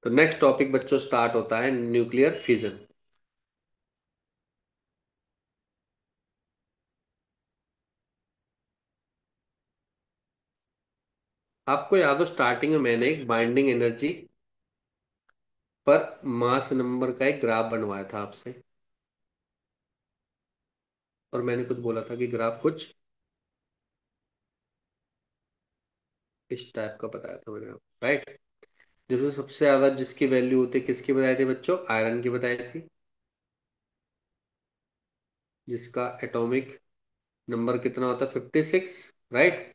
तो next topic बच्चों start होता है न्यूक्लियर फिजन। आपको याद हो स्टार्टिंग में मैंने एक बाइंडिंग एनर्जी पर मास नंबर का एक ग्राफ बनवाया था आपसे। और मैंने कुछ बोला था कि ग्राफ कुछ इस टाइप का बताया था मैंने आपको, राइट। जिसमें सबसे ज्यादा जिसकी वैल्यू होती है, किसकी बताई थी बच्चों? आयरन की बताई थी, जिसका एटॉमिक नंबर कितना होता है? 56, राइट।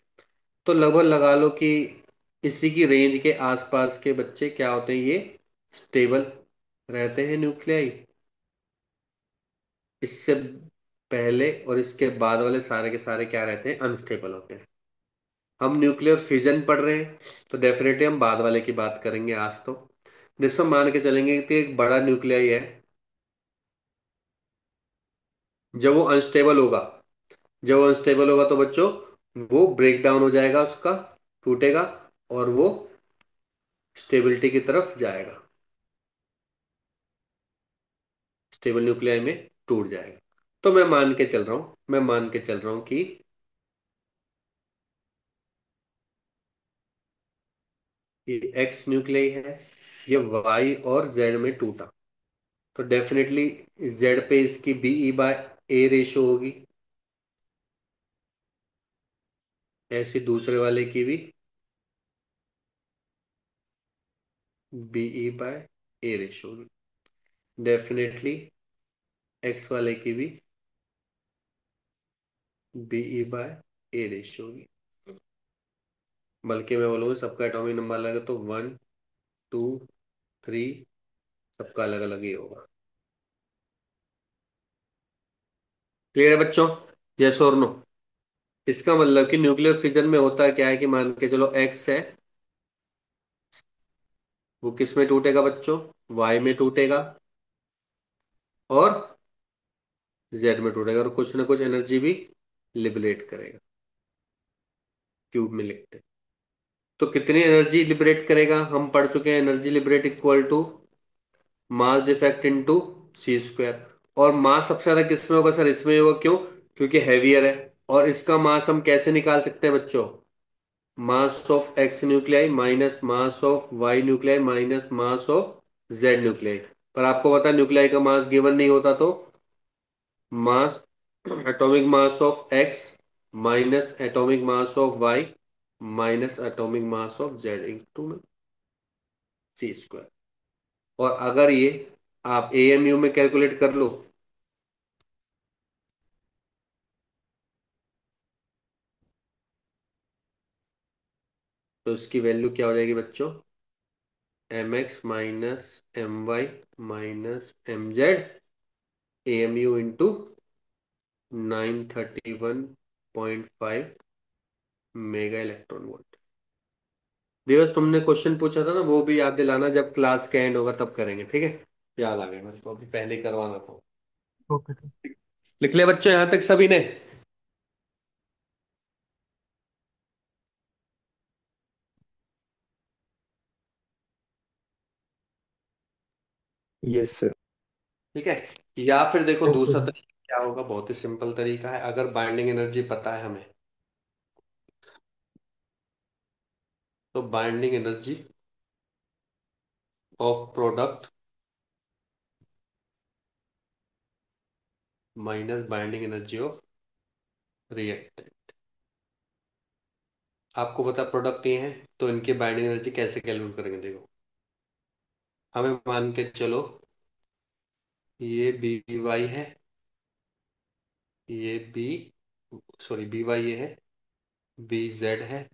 तो लगभग लगा लो कि इसी की रेंज के आसपास के बच्चे क्या होते हैं, ये स्टेबल रहते हैं न्यूक्लियाई। इससे पहले और इसके बाद वाले सारे के सारे क्या रहते हैं? अनस्टेबल होते हैं। हम न्यूक्लियर फिजन पढ़ रहे हैं, तो डेफिनेटली हम बाद वाले की बात करेंगे आज तो। जिसमें मान के चलेंगे कि एक बड़ा न्यूक्लियाई है, जब वो अनस्टेबल होगा, जब वो अनस्टेबल होगा तो बच्चों वो ब्रेक डाउन हो जाएगा, उसका टूटेगा, और वो स्टेबिलिटी की तरफ जाएगा, स्टेबल न्यूक्लियाई में टूट जाएगा। तो मैं मान के चल रहा हूं कि ये एक्स न्यूक्लियाई है, ये वाई और जेड में टूटा, तो डेफिनेटली जेड पे इसकी बीई बाय ए रेशो होगी। ऐसे दूसरे वाले की भी बीई बाय ए रेशो होगी। डेफिनेटली एक्स वाले की भी बीई बाय ए रेशो होगी। बल्कि मैं बोलूँगा सबका एटॉमिक नंबर अलग है, तो 1, 2, 3 सबका अलग अलग ही होगा। क्लियर है बच्चों? यस और नो? इसका मतलब कि न्यूक्लियर फिजन में होता क्या है कि मान के चलो एक्स है, वो किस में टूटेगा बच्चों? वाई में टूटेगा और जेड में टूटेगा, और कुछ ना कुछ एनर्जी भी लिबरेट करेगा। क्यूब में लिखते हैं। तो कितनी एनर्जी लिबरेट करेगा? हम पढ़ चुके हैं energy liberate equal to mass defect into c square. और मास सबसे ज्यादा किस में होगा सर? इसमें होगा। क्यों? क्योंकि हैवियर है। और इसका मास हम कैसे निकाल सकते हैं बच्चों? Mass of x nuclei minus mass of y nuclei minus mass of z nuclei. पर आपको पता है न्यूक्लियाई का मास गिवन नहीं होता, तो mass, atomic mass of X minus atomic mass of Y minus atomic mass of Z into में C square. और अगर ये आप एएमयू में कैलकुलेट कर लो, तो इसकी वैल्यू क्या हो जाएगी बच्चों? M x minus m y minus m z amu into 931.5 mega electron volt. दिवस तुमने क्वेश्चन पूछा था ना, वो भी याद दिलाना, जब क्लास के एंड होगा तब करेंगे, ठीक है? याद आ गया मेरे को, अभी पहले ही करवाना था। Okay sir. लिख लिया बच्चों यहां तक सभी ने? Yes sir. ठीक है। या फिर देखो ओके दूसरा सर। तरीका क्या होगा, बहुत ही सिंपल तरीका है। अगर बाइंडिंग एनर्जी पता है हमें, तो binding energy of product minus binding energy of reactant. आपको पता प्रोडक्ट ये है, तो इनकी बाइंडिंग एनर्जी कैसे कैलकुलेट करेंगे? देखो, हमें मान के चलो ये बी वाई है, ये बी, सॉरी बी वाई ये है, बी जेड है,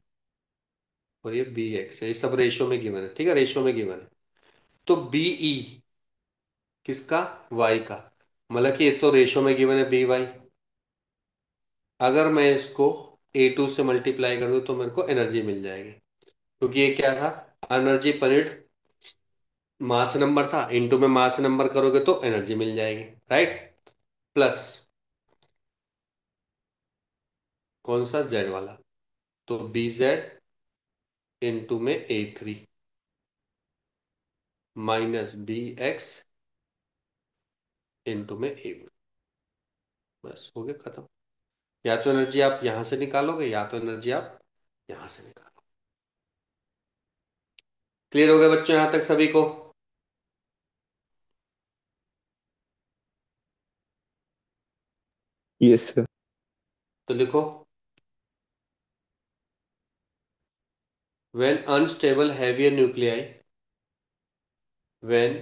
और ये बी एक्स है। ये सब रेशो में गिवन है, ठीक है? रेशो में गिवन है। तो बीई किसका? वाई का। मतलब कि ये तो रेशो में गिवन है बी वाई। अगर मैं इसको A2 से मल्टीप्लाई कर दूं तो मेरे को एनर्जी मिल जाएगी, क्योंकि ये क्या था? Energy per unit mass number था, इनटू में मास नंबर करोगे तो एनर्जी मिल जाएगी, राइट। प्लस कौन सा? जेड वाला, तो बी जेड इनटू में A3। Minus B x into में ए वन। बस हो गया खत्म। या तो एनर्जी आप यहां से निकालोगे या तो एनर्जी आप यहां से निकालोगे। क्लियर हो गया बच्चों यहां तक सभी को? Yes sir. तो लिखो, when unstable heavier nuclei, when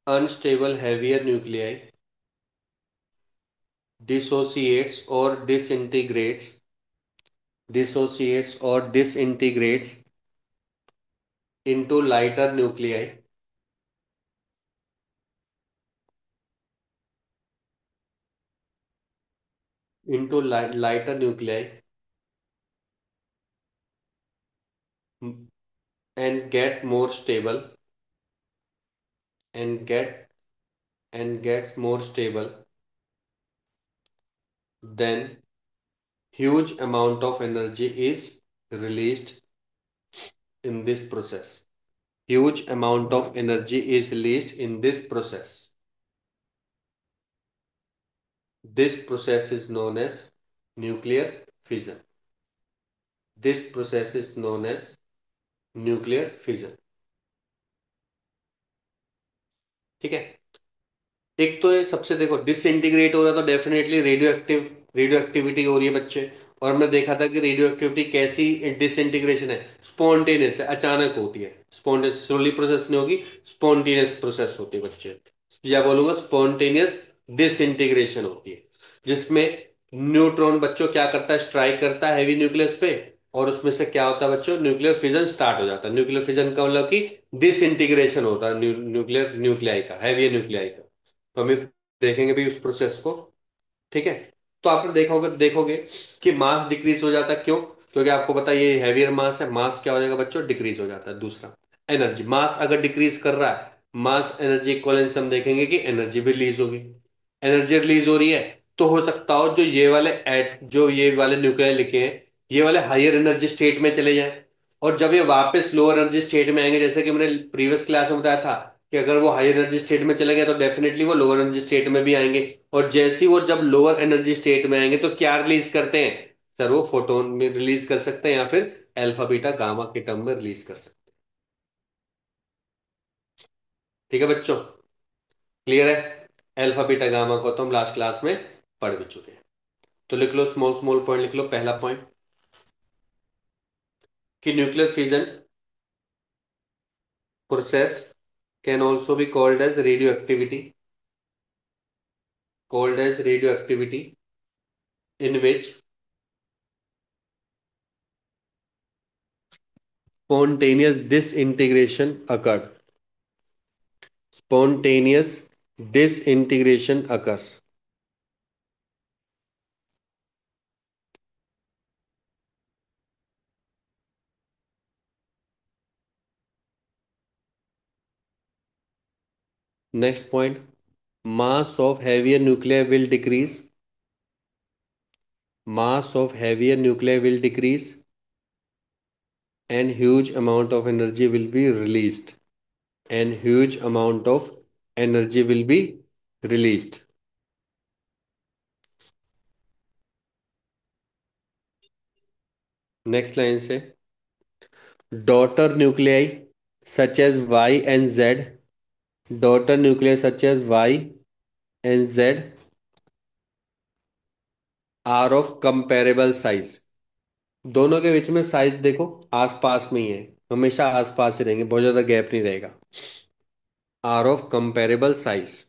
unstable heavier nuclei dissociates or disintegrates, dissociates or disintegrates into lighter nuclei, into lighter nuclei, and get more stable, and gets more stable, then huge amount of energy is released in this process. Huge amount of energy is released in this process. This process is known as nuclear fission. This process is known as nuclear fission. ठीक है। एक तो ये सबसे देखो disintegrate हो रहा है तो डेफिनेटली रेडियो एक्टिविटी हो रही है बच्चे। और हमने देखा था कि रेडियो एक्टिविटी कैसी डिसइंटीग्रेशन है, स्पॉन्टेनियस है, अचानक होती है। स्पॉन्टेनियस स्लोली प्रोसेस नहीं होगी, स्पॉन्टेनियस प्रोसेस होती है बच्चे। या बोलूंगा स्पॉन्टेनियस डिसइंटीग्रेशन होती है, जिसमें न्यूट्रॉन बच्चों क्या करता है, स्ट्राइक करता है हैवी न्यूक्लियस पे, और उसमें से क्या होता है बच्चों, न्यूक्लियर फिजन स्टार्ट हो जाता है। न्यूक्लियर फिजन का मतलब कि डिसइंटीग्रेशन होता है न्यूक्लियर न्यूक्लियाई का, हैवी न्यूक्लियाई का। तो हम देखेंगे भी उस प्रोसेस को। ठीक है। तो आपने देखोगे कि मास डिक्रीज हो जाता है। क्यों? क्योंकि आपको पता है ये हैवियर मास है, मास क्या हो जाएगा बच्चों, डिक्रीज हो जाता है। दूसरा, एनर्जी, मास अगर डिक्रीज कर रहा है, मास एनर्जी इक्विवेलेंस हम देखेंगे कि एनर्जी भी रिलीज होगी। एनर्जी रिलीज हो रही है तो हो सकता हो जो ये वाले न्यूक्लियर लिखे हैं, ये वाले हायर एनर्जी स्टेट में चले जाएं। और जब ये वापस लोअर एनर्जी स्टेट में आएंगे, जैसे कि मैंने प्रीवियस क्लास में बताया था कि अगर वो हायर एनर्जी स्टेट में चले गए तो डेफिनेटली वो लोअर एनर्जी स्टेट में भी आएंगे। और जैसे ही वो जब लोअर एनर्जी स्टेट में आएंगे तो क्या रिलीज करते हैं सर, वो फोटोन में रिलीज कर सकते हैं या फिर अल्फा बीटा गामा के टर्म में रिलीज कर सकते हैं। ठीक है बच्चों, क्लियर है? अल्फा बीटा गामा को तो हम लास्ट क्लास में पढ़ भी चुके हैं। तो लिख लो, स्मॉल स्मॉल पॉइंट लिख लो। पहला पॉइंट कि nuclear fission process can also be called as radioactivity, called as radioactivity, in which spontaneous disintegration occurred. Spontaneous disintegration occurs. Next point, mass of heavier nuclei will decrease. Mass of heavier nuclei will decrease and huge amount of energy will be released. And huge amount of energy will be released. Next line say daughter nuclei such as Y and Z, daughter nuclei such as Y and Z are of comparable size. दोनों के बीच में size देखो आसपास में ही है, हमेशा आसपास ही रहेंगे, बहुत ज्यादा गैप नहीं रहेगा। Are of comparable size.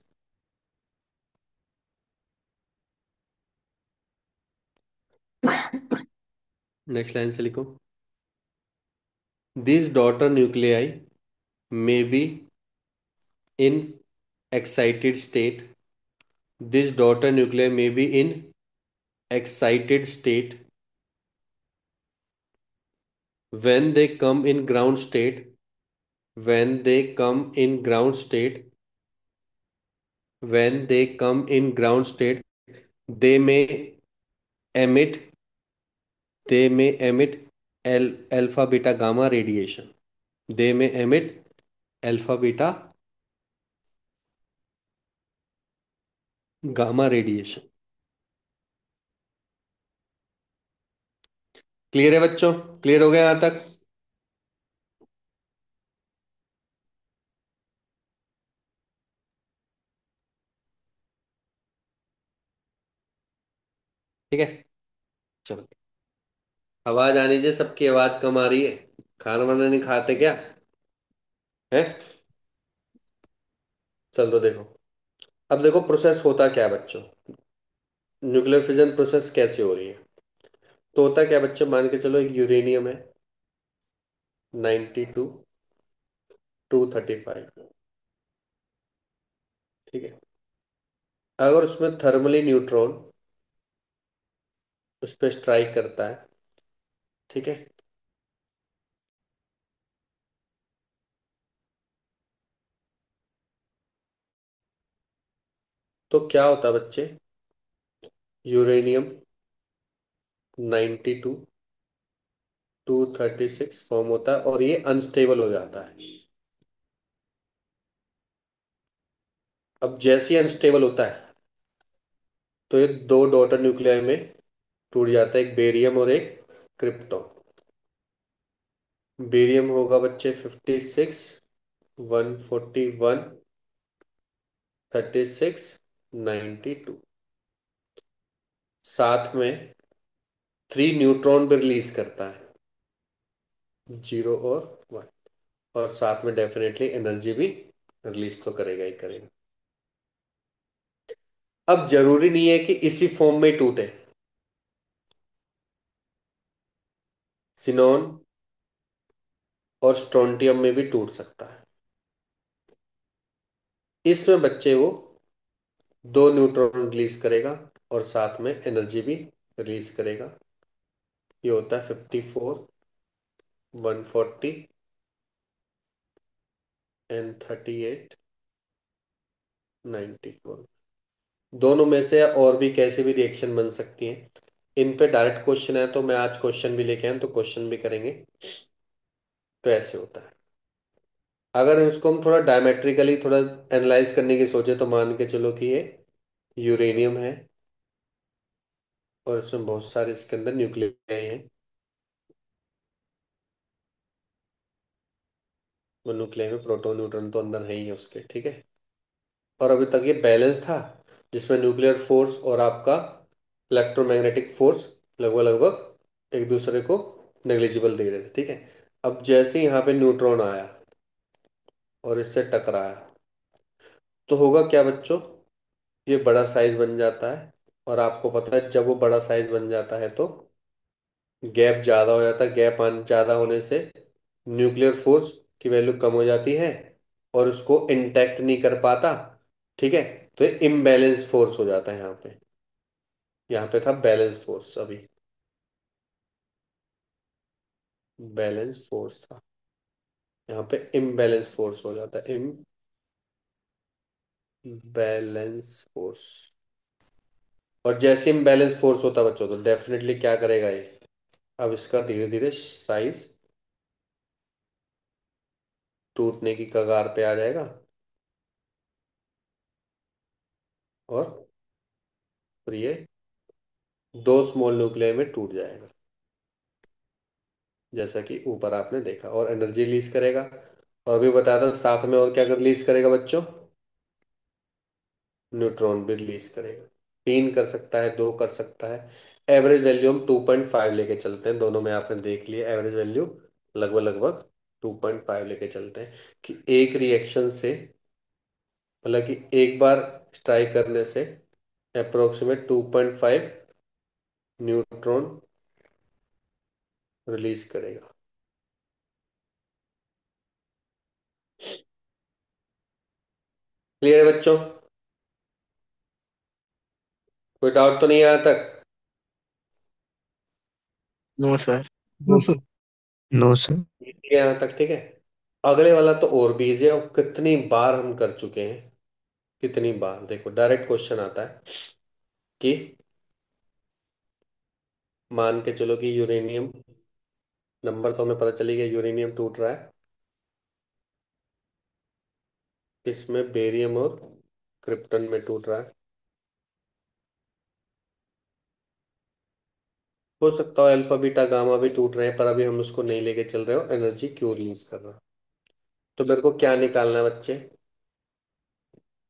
Next line से लिखो, this daughter nuclei may be in excited state, this daughter nuclei may be in excited state when they come in ground state, when they come in ground state, when they come in ground state, they may emit they may emit alpha beta gamma radiation. They may emit alpha beta gamma radiation. Clear है बच्चों? Clear हो गया यहां तक? ठीक है, चलो। आवाज आनी चाहिए, सबकी आवाज कम आ रही है। खाना वाना नहीं खाते क्या? है? चल तो देखो। अब देखो प्रोसेस होता क्या है बच्चों। न्यूक्लियर फिजन प्रोसेस कैसे हो रही है? तो होता क्या है बच्चों, मान के चलो एक यूरेनियम है 92 235। ठीक है। अगर उसमें थर्मली न्यूट्रॉन उस पर स्ट्राइक करता है, ठीक है, तो क्या होता है बच्चे, यूरेनियम 92 236 फॉर्म होता है और ये अनस्टेबल हो जाता है। अब जैसे ही अनस्टेबल होता है तो ये दो डॉटर न्यूक्लियाई में टूट जाता है, एक बेरियम और एक क्रिप्टॉन। बेरियम होगा बच्चे 56 141 36 92। साथ में 3 न्यूट्रॉन भी रिलीज करता है, 0 और 1। और साथ में डेफिनेटली एनर्जी भी रिलीज तो करेगा ही करेगा। अब जरूरी नहीं है कि इसी फॉर्म में ही टूटे। सिनॉन और स्ट्रोंटियम में भी टूट सकता है। इसमें बच्चे वो 2 न्यूट्रॉन रिलीज करेगा और साथ में एनर्जी भी रिलीज करेगा। ये होता है 54 140 एंड 38 94। दोनों में से और भी कैसे भी रिएक्शन बन सकती हैं। इन पे डायरेक्ट क्वेश्चन है तो मैं आज क्वेश्चन भी लेके आया तो क्वेश्चन भी करेंगे। तो ऐसे होता है। अगर इसको हम थोड़ा डायमेट्रिकली थोड़ा एनालाइज करने की सोचे तो मान के चलो कि ये यूरेनियम है और इसमें बहुत सारे इसके अंदर न्यूक्लियाई हैं। वो न्यूक्लियाई में प्रोटॉन न्यूट्रॉन तो अंदर है ही है उसके, ठीक है। और अभी तक ये बैलेंस था, जिसमें न्यूक्लियर फोर्स और आपका इलेक्ट्रोमैग्नेटिक फोर्स लगभग लगभग एक दूसरे को नेग्लिजिबल दे रहे थे, ठीक है। अब जैसे ही यहाँ पे न्यूट्रॉन आया और इससे टकराया तो होगा क्या बच्चों, ये बड़ा साइज बन जाता है। और आपको पता है जब वो बड़ा साइज बन जाता है तो गैप ज़्यादा हो जाता है। गैप ज़्यादा होने से न्यूक्लियर फोर्स की वैल्यू कम हो जाती है और उसको इंटैक्ट नहीं कर पाता, ठीक है। तो ये इम्बैलेंस फोर्स हो जाता है यहाँ पे। यहाँ पे था बैलेंस फोर्स, अभी बैलेंस फोर्स था, यहाँ पे इम्बैलेंस फोर्स हो जाता है। Imbalance force. और जैसे इम्बैलेंस फोर्स होता है बच्चों तो डेफिनेटली क्या करेगा ये, अब इसका धीरे धीरे साइज टूटने की कगार पे आ जाएगा और फिर ये 2 स्मॉल न्यूक्लियाई में टूट जाएगा, जैसा कि ऊपर आपने देखा। और एनर्जी रिलीज करेगा। और अभी बताया था साथ में और क्या रिलीज करेगा बच्चों, न्यूट्रॉन भी रिलीज करेगा। 3 कर सकता है, 2 कर सकता है। एवरेज वैल्यू हम 2.5 लेके चलते हैं, दोनों में आपने देख लिया एवरेज वैल्यू लगभग लगभग 2.5 लेके चलते हैं। कि एक रिएक्शन से, मतलब कि एक बार स्ट्राइक करने से अप्रोक्सीमेट 2.5 न्यूट्रॉन रिलीज करेगा। क्लियर है बच्चों? कोई डाउट तो नहीं है यहाँ तक? No sir. No sir. No sir. ठीक है यहाँ तक, ठीक है। अगले वाला तो और भी इजी है और कितनी बार हम कर चुके हैं। कितनी बार देखो, डायरेक्ट क्वेश्चन आता है कि मान के चलो कि यूरेनियम, नंबर तो हमें पता चली गया, यूरेनियम टूट रहा है इसमें बेरियम और क्रिप्टन में टूट रहा है। हो सकता है अल्फा बीटा गामा भी टूट रहे हैं, पर अभी हम उसको नहीं लेके चल रहे हो, एनर्जी क्यों रिलीज कर रहा है। तो मेरे को क्या निकालना है बच्चे,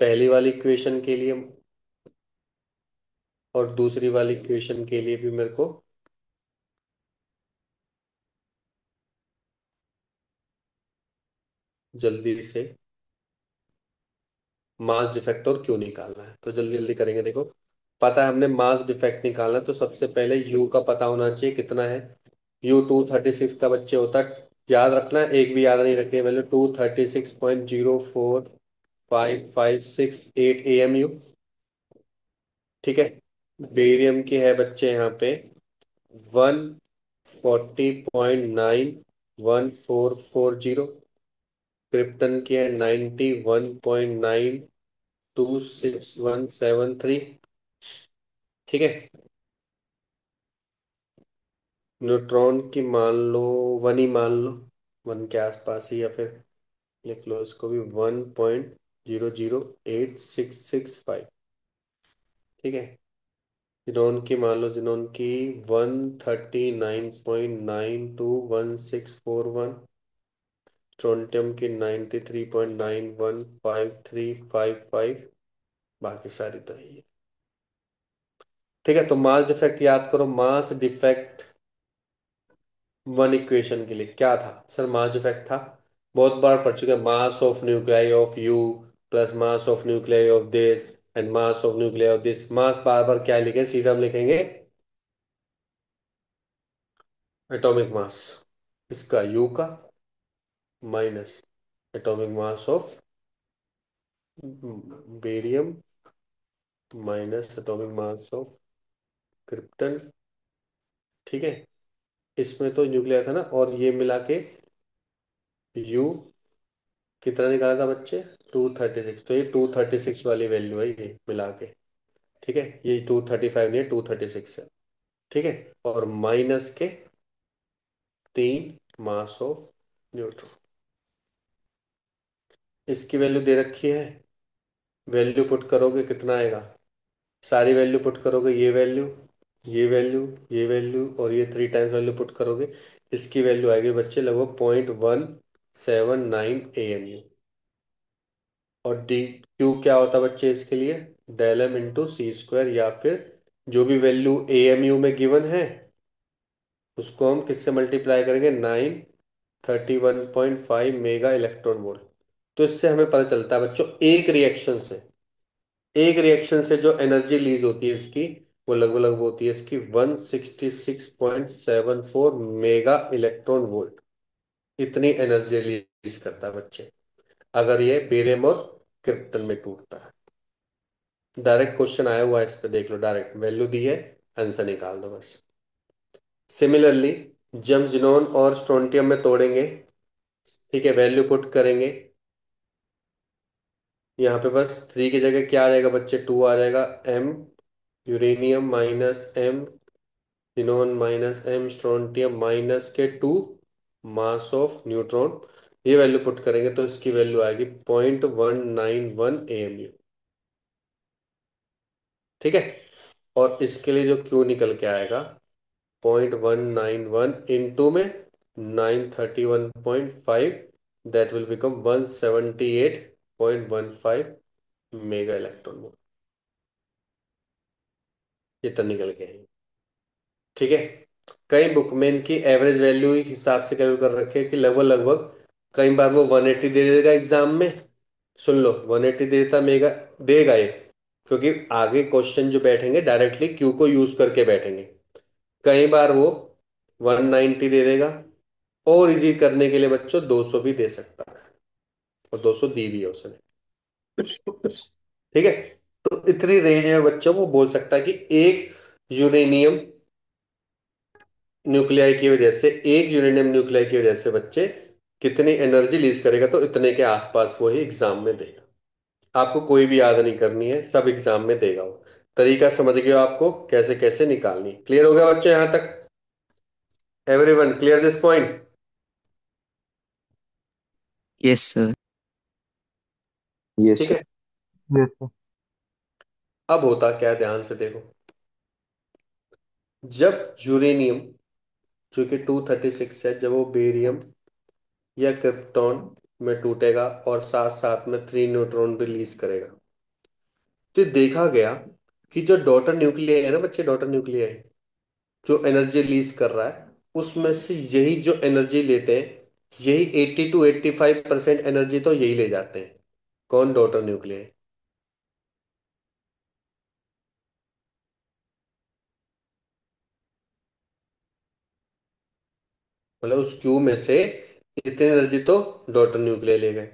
पहली वाली इक्वेशन के लिए और दूसरी वाली इक्वेशन के लिए भी मेरे को जल्दी से मास डिफेक्ट और क्यों निकालना है। तो जल्दी जल्दी करेंगे। देखो, पता है हमने मास डिफेक्ट निकालना है, तो सबसे पहले यू का पता होना चाहिए कितना है। यू 236 का बच्चे होता है, याद रखना है, एक भी याद नहीं रखें, वैल्यू 236.045568 AMU। ठीक है। बेरियम की है बच्चे यहाँ पे 140.91440। क्रिप्टन की है 91.926173। ठीक है। न्यूट्रॉन की मान लो वन ही मान लो, वन के आसपास ही, या फिर लिख लो इसको भी 1.008665। ठीक है। जिनोन की मान लो, जिनोन की 139.921641। स्ट्रोंटियम की 93.915355। बाकी सारी तो है। ठीक है, तो मास डिफेक्ट याद करो। मास डिफेक्ट वन इक्वेशन के लिए क्या था सर, मास डिफेक्ट था, बहुत बार पढ़ चुके हैं, mass of nuclei of U plus mass of nuclei of this and mass of nuclei of this. Mass बार बार क्या लिखें, सीधा हम लिखेंगे एटॉमिक मास इसका यू का minus atomic mass of barium minus atomic mass of krypton. ठीक है। इसमें तो न्यूक्लियर था ना, और ये मिला के यू कितना निकाला था बच्चे, 236। तो ये 236 वाली वैल्यू है ये मिला के। ठीक है, ये 235 नहीं है, 236 है। ठीक है। और माइनस के 3 मास ऑफ न्यूट्रॉन। इसकी वैल्यू दे रखी है, वैल्यू पुट करोगे कितना आएगा, सारी वैल्यू पुट करोगे, ये वैल्यू, ये वैल्यू, ये वैल्यू और ये 3 टाइम्स वैल्यू पुट करोगे, इसकी वैल्यू आएगी बच्चे लगभग 0.179 AMU। और डी क्यू क्या होता है बच्चे इसके लिए, डेल एम इंटू सी स्क्वायर, या फिर जो भी वैल्यू AMU में गिवन है उसको हम किससे मल्टीप्लाई करेंगे, 931.5 मेगा इलेक्ट्रॉन वोल्ट। तो इससे हमें पता चलता है बच्चों, एक रिएक्शन से जो एनर्जी रिलीज होती है इसकी, वो लगभग लगभग होती है इसकी 166.74 मेगा इलेक्ट्रॉन वोल्ट। इतनी एनर्जी रिलीज करता है बच्चे, अगर ये बेरियम और क्रिप्टन में टूटता है। डायरेक्ट क्वेश्चन आया हुआ है, इस पे देख लो, डायरेक्ट वैल्यू दी है, आंसर निकाल दो बस। सिमिलरली जब जिनोन और स्ट्रोंटियम में तोड़ेंगे, ठीक है, वैल्यू पुट करेंगे, यहाँ पे बस 3 की जगह क्या आ जाएगा बच्चे, 2 आ जाएगा। M uranium minus m xenon minus m strontium minus के 2 मास ऑफ न्यूट्रॉन। ये वैल्यू पुट करेंगे तो इसकी वैल्यू आएगी 0.191 AMU। ठीक है। और इसके लिए जो क्यू निकल के आएगा 0.191 इंटू में 931.5, that will become 178.15 mega electron volt. ये तो निकल के है। ठीक है। कई बुकमैन की एवरेज वैल्यू हिसाब से कैलकुलेट कर रखे हैं कि लगभग लगभग, कई बार वो 180 दे देगा एग्जाम में, सुन लो 180 देता मेगा, देगा ये, क्योंकि आगे क्वेश्चन जो बैठेंगे डायरेक्टली क्यू को यूज करके बैठेंगे। कई बार वो 190 दे देगा, और इजी करने के लिए बच्चों 200 भी दे सकता है, और 200 दी भी है उसने। ठीक है। तो इतनी रेंज में बच्चों वो बोल सकता है कि एक यूरेनियम न्यूक्लियाई की वजह से, एक यूरेनियम न्यूक्लियाई की वजह से बच्चे कितनी एनर्जी लीज करेगा, तो इतने के आसपास वो ही एग्जाम में देगा। आपको कोई भी याद नहीं करनी है, सब एग्जाम में देगा वो। तरीका समझ गए हो आपको कैसे कैसे निकालनी। क्लियर हो गया बच्चों यहां तक, everyone clear this point. Yes, sir. Yes ठीक सर। है। Yes sir. अब होता क्या है, ध्यान से देखो। जब यूरेनियम, जो कि 236 है, जब वो बेरियम या क्रिप्टॉन में टूटेगा और साथ साथ में 3 न्यूट्रॉन रिलीज करेगा, तो देखा गया कि जो डॉटर न्यूक्लियाई है ना बच्चे, डॉटर न्यूक्लियाई जो एनर्जी रिलीज कर रहा है, उसमें से यही जो एनर्जी लेते हैं, यही 80 to 85% एनर्जी तो यही ले जाते हैं। कौन? Daughter nuclei. मतलब उस क्यू में से इतनी एनर्जी तो डॉटर न्यूक्लियाई ले गए।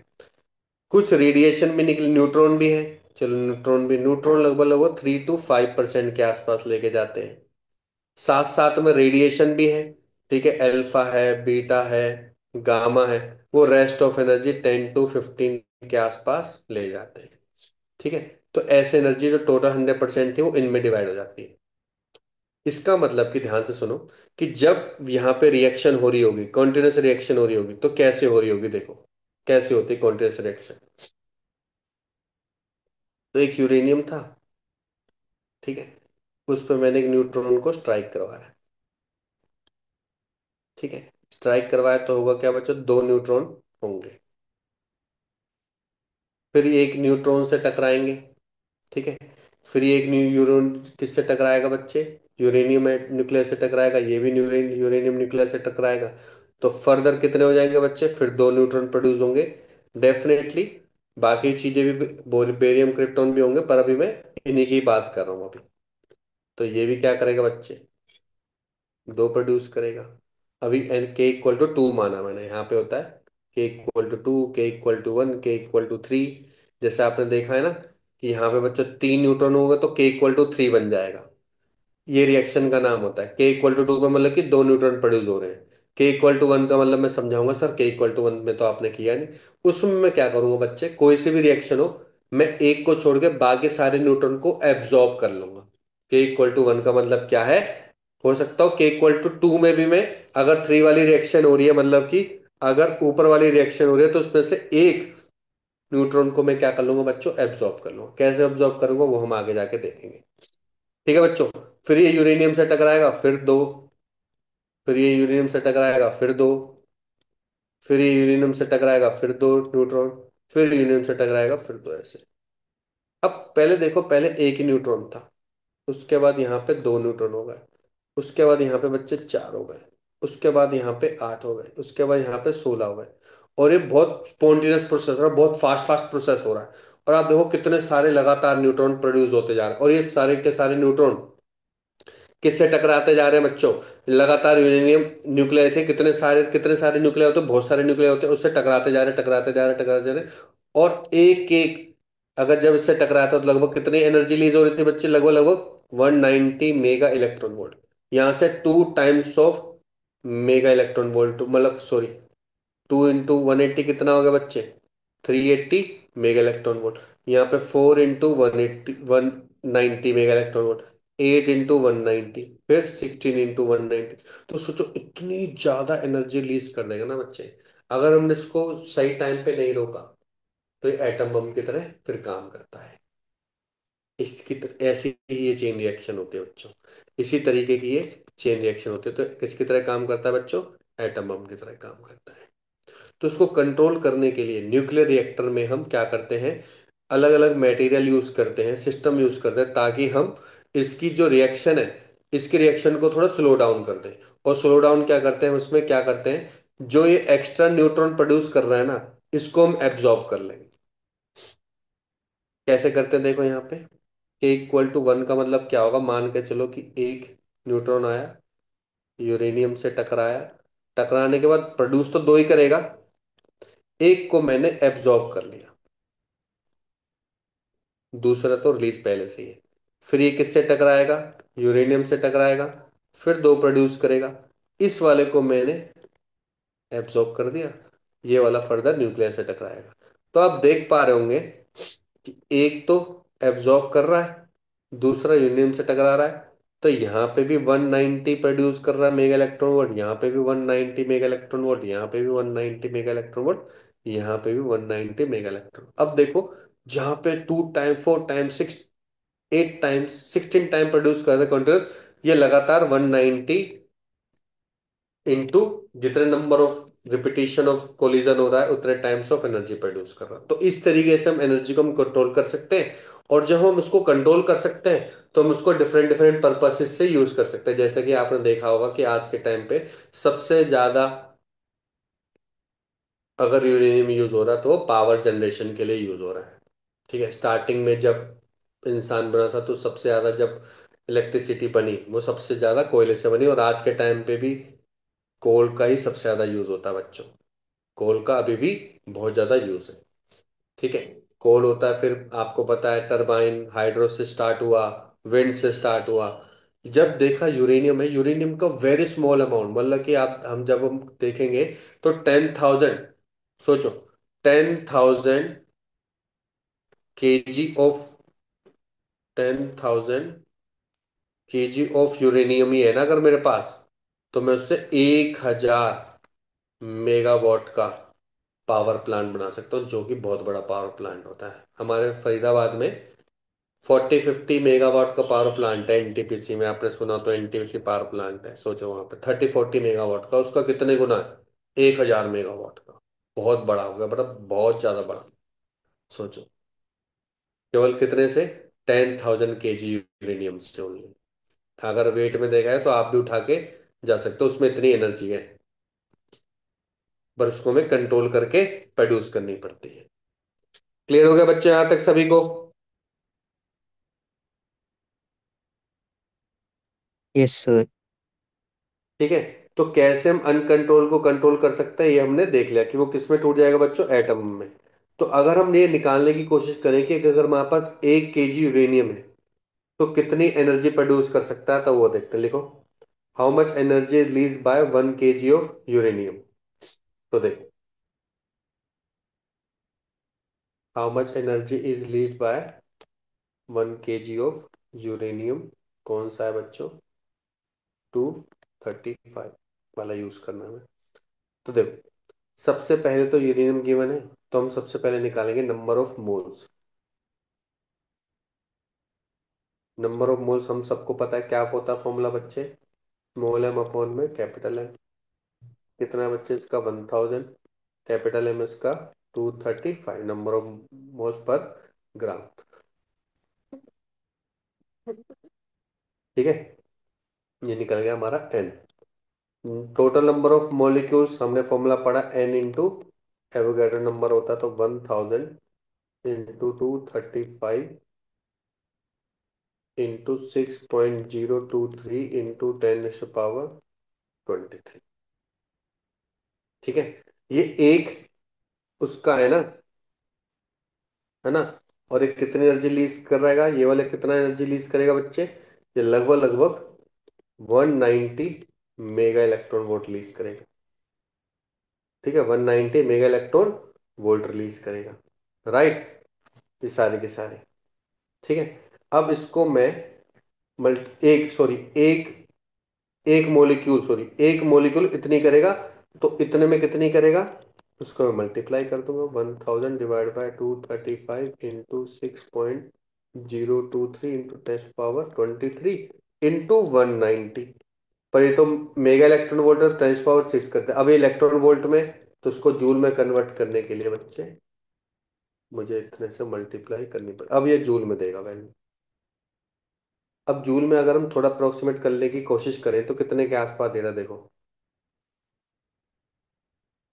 कुछ रेडिएशन भी निकले, न्यूट्रॉन भी है। चलो न्यूट्रॉन भी, न्यूट्रॉन लगभग लगभग 3 to 5% के आसपास लेके जाते हैं। साथ साथ में रेडिएशन भी है। ठीक है, अल्फा है, बीटा है, गामा है। वो रेस्ट ऑफ एनर्जी 10 to 15 के आसपास ले जाते हैं। ठीक है। तो ऐसे एनर्जी जो टोटल 100% थी वो इनमें डिवाइड हो जाती है। इसका मतलब कि ध्यान से सुनो, कि जब यहाँ पे रिएक्शन हो रही होगी, कॉन्टिन्यूस रिएक्शन हो रही होगी, तो कैसे हो रही होगी देखो। कैसे होती है कॉन्टिन्यूस रिएक्शन? तो एक यूरेनियम था, ठीक है, उस पर मैंने एक न्यूट्रॉन को स्ट्राइक करवाया। ठीक है, स्ट्राइक करवाया तो होगा क्या बच्चों, 2 न्यूट्रॉन होंगे। फिर ये एक न्यूट्रॉन से टकराएंगे। ठीक है। फिर ये एक न्यू यूरोन किससे टकराएगा बच्चे? यूरेनियम न्यूक्लियस से टकराएगा, ये भी यूरेनियम न्यूक्लियस से टकराएगा। तो फर्दर कितने हो जाएंगे बच्चे? फिर 2 न्यूट्रॉन प्रोड्यूस होंगे डेफिनेटली। बाकी चीजें भी, बेरियम क्रिप्टॉन भी होंगे, पर अभी मैं इन्हीं की बात कर रहा हूँ अभी। तो ये भी क्या करेगा बच्चे? 2 प्रोड्यूस करेगा। अभी एन के इक्वल टू 2 माना मैंने, यहाँ पे होता है k = 2, k = 1, k = 3। जैसे आपने देखा है ना कि यहाँ पे बच्चों 3 न्यूट्रॉन होगा तो k = 3 बन जाएगा। ये रिएक्शन का नाम होता है। k = 2 का मतलब कि 2 न्यूट्रॉन प्रोड्यूस हो रहे हैं। k = 1 का मतलब मैं समझाऊंगा सर, k = 1 में तो आपने किया नहीं। उसमें मैं क्या करूंगा बच्चे, कोई सी भी रिएक्शन हो, मैं एक को छोड़ के बाकी सारे न्यूट्रॉन को एब्जॉर्ब कर लूंगा। k = 1 का मतलब क्या है? हो सकता हो k = 2 में भी मैं, अगर 3 वाली रिएक्शन हो रही है, मतलब कि अगर ऊपर वाली रिएक्शन हो रही है, तो उसमें से एक न्यूट्रॉन को मैं क्या कर लूंगा बच्चों, एब्जॉर्ब कर लूंगा। कैसे एब्जॉर्ब करूंगा वो हम आगे जाके देखेंगे। ठीक है बच्चों। फिर ये यूरेनियम से टकराएगा, फिर 2। फिर ये यूरेनियम से टकराएगा, फिर 2। फिर ये यूरेनियम से टकराएगा, फिर 2 न्यूट्रॉन। फिर यूरेनियम से टकराएगा, फिर 2, ऐसे। अब पहले देखो, पहले एक ही न्यूट्रॉन था, उसके बाद यहाँ पे 2 न्यूट्रॉन हो गए, उसके बाद यहाँ पे बच्चे 4 हो गए, उसके बाद यहाँ पे 8 हो गए, उसके बाद यहाँ पे 16 हो गए। और ये बहुत स्पॉन्टेनियस प्रोसेस हो रहा है, बहुत फास्ट फास्ट प्रोसेस हो रहा है। और आप देखो कितने सारे लगातार न्यूट्रॉन प्रोड्यूस होते जा रहे हैं, और ये सारे के सारे न्यूट्रॉन किससे टकराते जा रहे हैं बच्चों? लगातार यूरेनियम न्यूक्लियाई थे, कितने सारे न्यूक्लियाई होते हैं, बहुत सारे न्यूक्लियाई होते हैं, उससे टकराते जा रहे हैं, टकराते जा रहे हैं, टकराते जा रहे हैं। और एक एक, अगर जब इससे टकराता तो लगभग कितनी एनर्जी रिलीज हो रही थी बच्चे? लगभग लगभग 190 मेगा इलेक्ट्रॉन वोल्ट। यहाँ से 2 times of mega electron volt, मतलब सॉरी, 2 × 180 कितना हो गया बच्चे? 380 मेगा इलेक्ट्रॉन वोल्ट। यहाँ पे 4 × 180 190 मेगा इलेक्ट्रॉन वोल्ट। 8 × 190, फिर 16 × 190। तो सोचो इतनी ज्यादा एनर्जी रिलीज कर देगा ना बच्चे। अगर हमने इसको सही टाइम पे नहीं रोका, तो ये एटम बम की तरह फिर काम करता है। ऐसी ही ये चेन रिएक्शन होती है बच्चों। इसी तरीके की ये चेन रिएक्शन होती है। तो किसकी तरह काम करता है बच्चों? एटम बम की तरह काम करता है। तो इसको कंट्रोल करने के लिए न्यूक्लियर रिएक्टर में हम क्या करते हैं, अलग अलग मटेरियल यूज करते हैं, सिस्टम यूज करते हैं, ताकि हम इसकी जो रिएक्शन है, इसकी रिएक्शन को थोड़ा स्लो डाउन कर दें। और स्लो डाउन क्या करते हैं, उसमें क्या करते हैं, जो ये एक्स्ट्रा न्यूट्रॉन प्रोड्यूस कर रहा है ना, इसको हम एब्जॉर्ब कर लेंगे। कैसे करते हैं देखो यहाँ पे। k = 1 का मतलब क्या होगा, मान के चलो कि एक न्यूट्रॉन आया, यूरेनियम से टकराया, टकराने के बाद प्रोड्यूस तो 2 ही करेगा, एक को मैंने एब्जॉर्ब कर लिया, दूसरा तो रिलीज पहले से ही है। फिर ये किससे टकराएगा? यूरेनियम से टकराएगा, फिर 2 प्रोड्यूस करेगा, इस वाले को मैंने एब्जॉर्ब कर दिया, ये वाला फर्दर न्यूक्लियर से टकराएगा। तो आप देख पा रहे होंगे कि एक तो एब्जॉर्ब कर रहा है, दूसरा यूरेनियम से टकरा रहा है। तो यहाँ पे भी 190 प्रोड्यूस कर रहा है मेगा इलेक्ट्रॉन वोल्ट, यहाँ पे भी 190 मेगा इलेक्ट्रॉन वोल्ट, यहाँ पे भी 190 मेगा इलेक्ट्रॉन वोल्ट, यहाँ पे भी 190 मेगा इलेक्ट्रॉन। अब देखो जहां पे 2 time 4 time 8 times 16 time produce कर रहे कंटिन्यूस, ये लगातार 190 इंटू जितने number of repetition of collision हो रहा है उतने टाइम्स ऑफ एनर्जी प्रोड्यूस कर रहा है। तो इस तरीके से हम एनर्जी को हम कंट्रोल कर सकते हैं। और जब हम उसको कंट्रोल कर सकते हैं तो हम उसको डिफरेंट डिफरेंट पर्पसेस से यूज कर सकते हैं। जैसे कि आपने देखा होगा कि आज के टाइम पे सबसे ज्यादा अगर यूरेनियम यूज हो रहा है तो वो पावर जनरेशन के लिए यूज हो रहा है। ठीक है, स्टार्टिंग में जब इंसान बना था तो सबसे ज्यादा जब इलेक्ट्रिसिटी बनी वो सबसे ज्यादा कोयले से बनी, और आज के टाइम पे भी कोल का ही सबसे ज्यादा यूज होता है बच्चों। कोल का अभी भी बहुत ज्यादा यूज है। ठीक है, कोल होता है, फिर आपको पता है टरबाइन हाइड्रो से स्टार्ट हुआ, विंड से स्टार्ट हुआ। जब देखा यूरेनियम है, यूरेनियम का वेरी स्मॉल अमाउंट, मतलब कि आप हम जब हम देखेंगे तो 10,000, सोचो 10,000 KG of 10,000 KG of uranium ही है ना अगर मेरे पास, तो मैं उससे 1,000 मेगावाट का पावर प्लांट बना सकता हूँ, जो कि बहुत बड़ा पावर प्लांट होता है। हमारे फरीदाबाद में 40-50 मेगावाट का पावर प्लांट है एनटीपीसी में, आपने सुना तो एनटीपीसी पावर प्लांट है, सोचो वहां पे 30-40 मेगावाट का, उसका कितने गुना है, 1,000 मेगावाट का। बहुत बड़ा हो गया, मतलब बहुत ज्यादा बड़ा। सोचो, केवल कितने से, 10,000 केजी यूरेनियम से ओनली। अगर वेट में देखा है तो आप भी उठा के जा सकते हो, उसमें इतनी एनर्जी है, पर उसको हमें कंट्रोल करके प्रोड्यूस करनी पड़ती है। क्लियर हो गया बच्चों यहां तक सभी को? Yes sir. ठीक है, तो कैसे हम अनकंट्रोल को कंट्रोल कर सकते हैं ये हमने देख लिया कि वो किस में टूट जाएगा बच्चों, एटम में। तो अगर हम ये निकालने की कोशिश करें कि अगर हमारे पास 1 केजी यूरेनियम है तो कितनी एनर्जी प्रोड्यूस कर सकता है, तो वो देखते हैं, लिखो। How much energy release by 1 KG of uranium. तो देखो, how much energy is release by 1 KG of uranium, कौन सा है बच्चों, 235 वाला यूज करना है। तो देखो, सबसे पहले तो यूरेनियम गिवन है, तो हम सबसे पहले निकालेंगे number of moles. Number of moles हम सबको पता है क्या होता है फॉर्मूला बच्चे, स्मॉल एम अपॉन में कैपिटल एम। कितना है बच्चे इसका, 1,000, कैपिटल एम इसका 235, नंबर ऑफ मोल्स पर ग्राम। ठीक है, ये निकल गया हमारा n. Total number of molecules हमने फॉर्मूला पढ़ा, एन इंटू एवोगैड्रो नंबर होता, तो 1,000 इंटू 235 इंटू 6.023 इंटू 10⁻23। ठीक है, ये एक उसका है ना। और ये कितनी एनर्जी लीज कर रहेगा, ये वाले कितना एनर्जी लीज करेगा बच्चे, ये लगभग लगभग 190 मेगा इलेक्ट्रॉन वोल्ट रिलीज करेगा। ठीक है, 190 मेगा इलेक्ट्रॉन वोल्ट रिलीज करेगा। राइट, ये सारे के सारे। ठीक है, अब इसको मैं मल्ट एक सॉरी एक एक मोलिक्यूल सॉरी एक मोलिक्यूल इतनी करेगा, तो इतने में कितनी करेगा, उसको मैं मल्टीप्लाई कर दूंगा, 1,000 divide by 235 into 6.023 into 10⁻23 into 190। पर ये तो मेगा इलेक्ट्रॉन वोल्ट और 10⁻6 करते हैं, अब ये इलेक्ट्रॉन वोल्ट में, तो उसको जूल में कन्वर्ट करने के लिए बच्चे मुझे इतने से मल्टीप्लाई करनी पड़े, अब ये जूल में देगा वैल्यू। अब जूल में अगर हम थोड़ा अप्रोक्सीमेट करने की कोशिश करें तो कितने के आसपास दे रहा है, देखो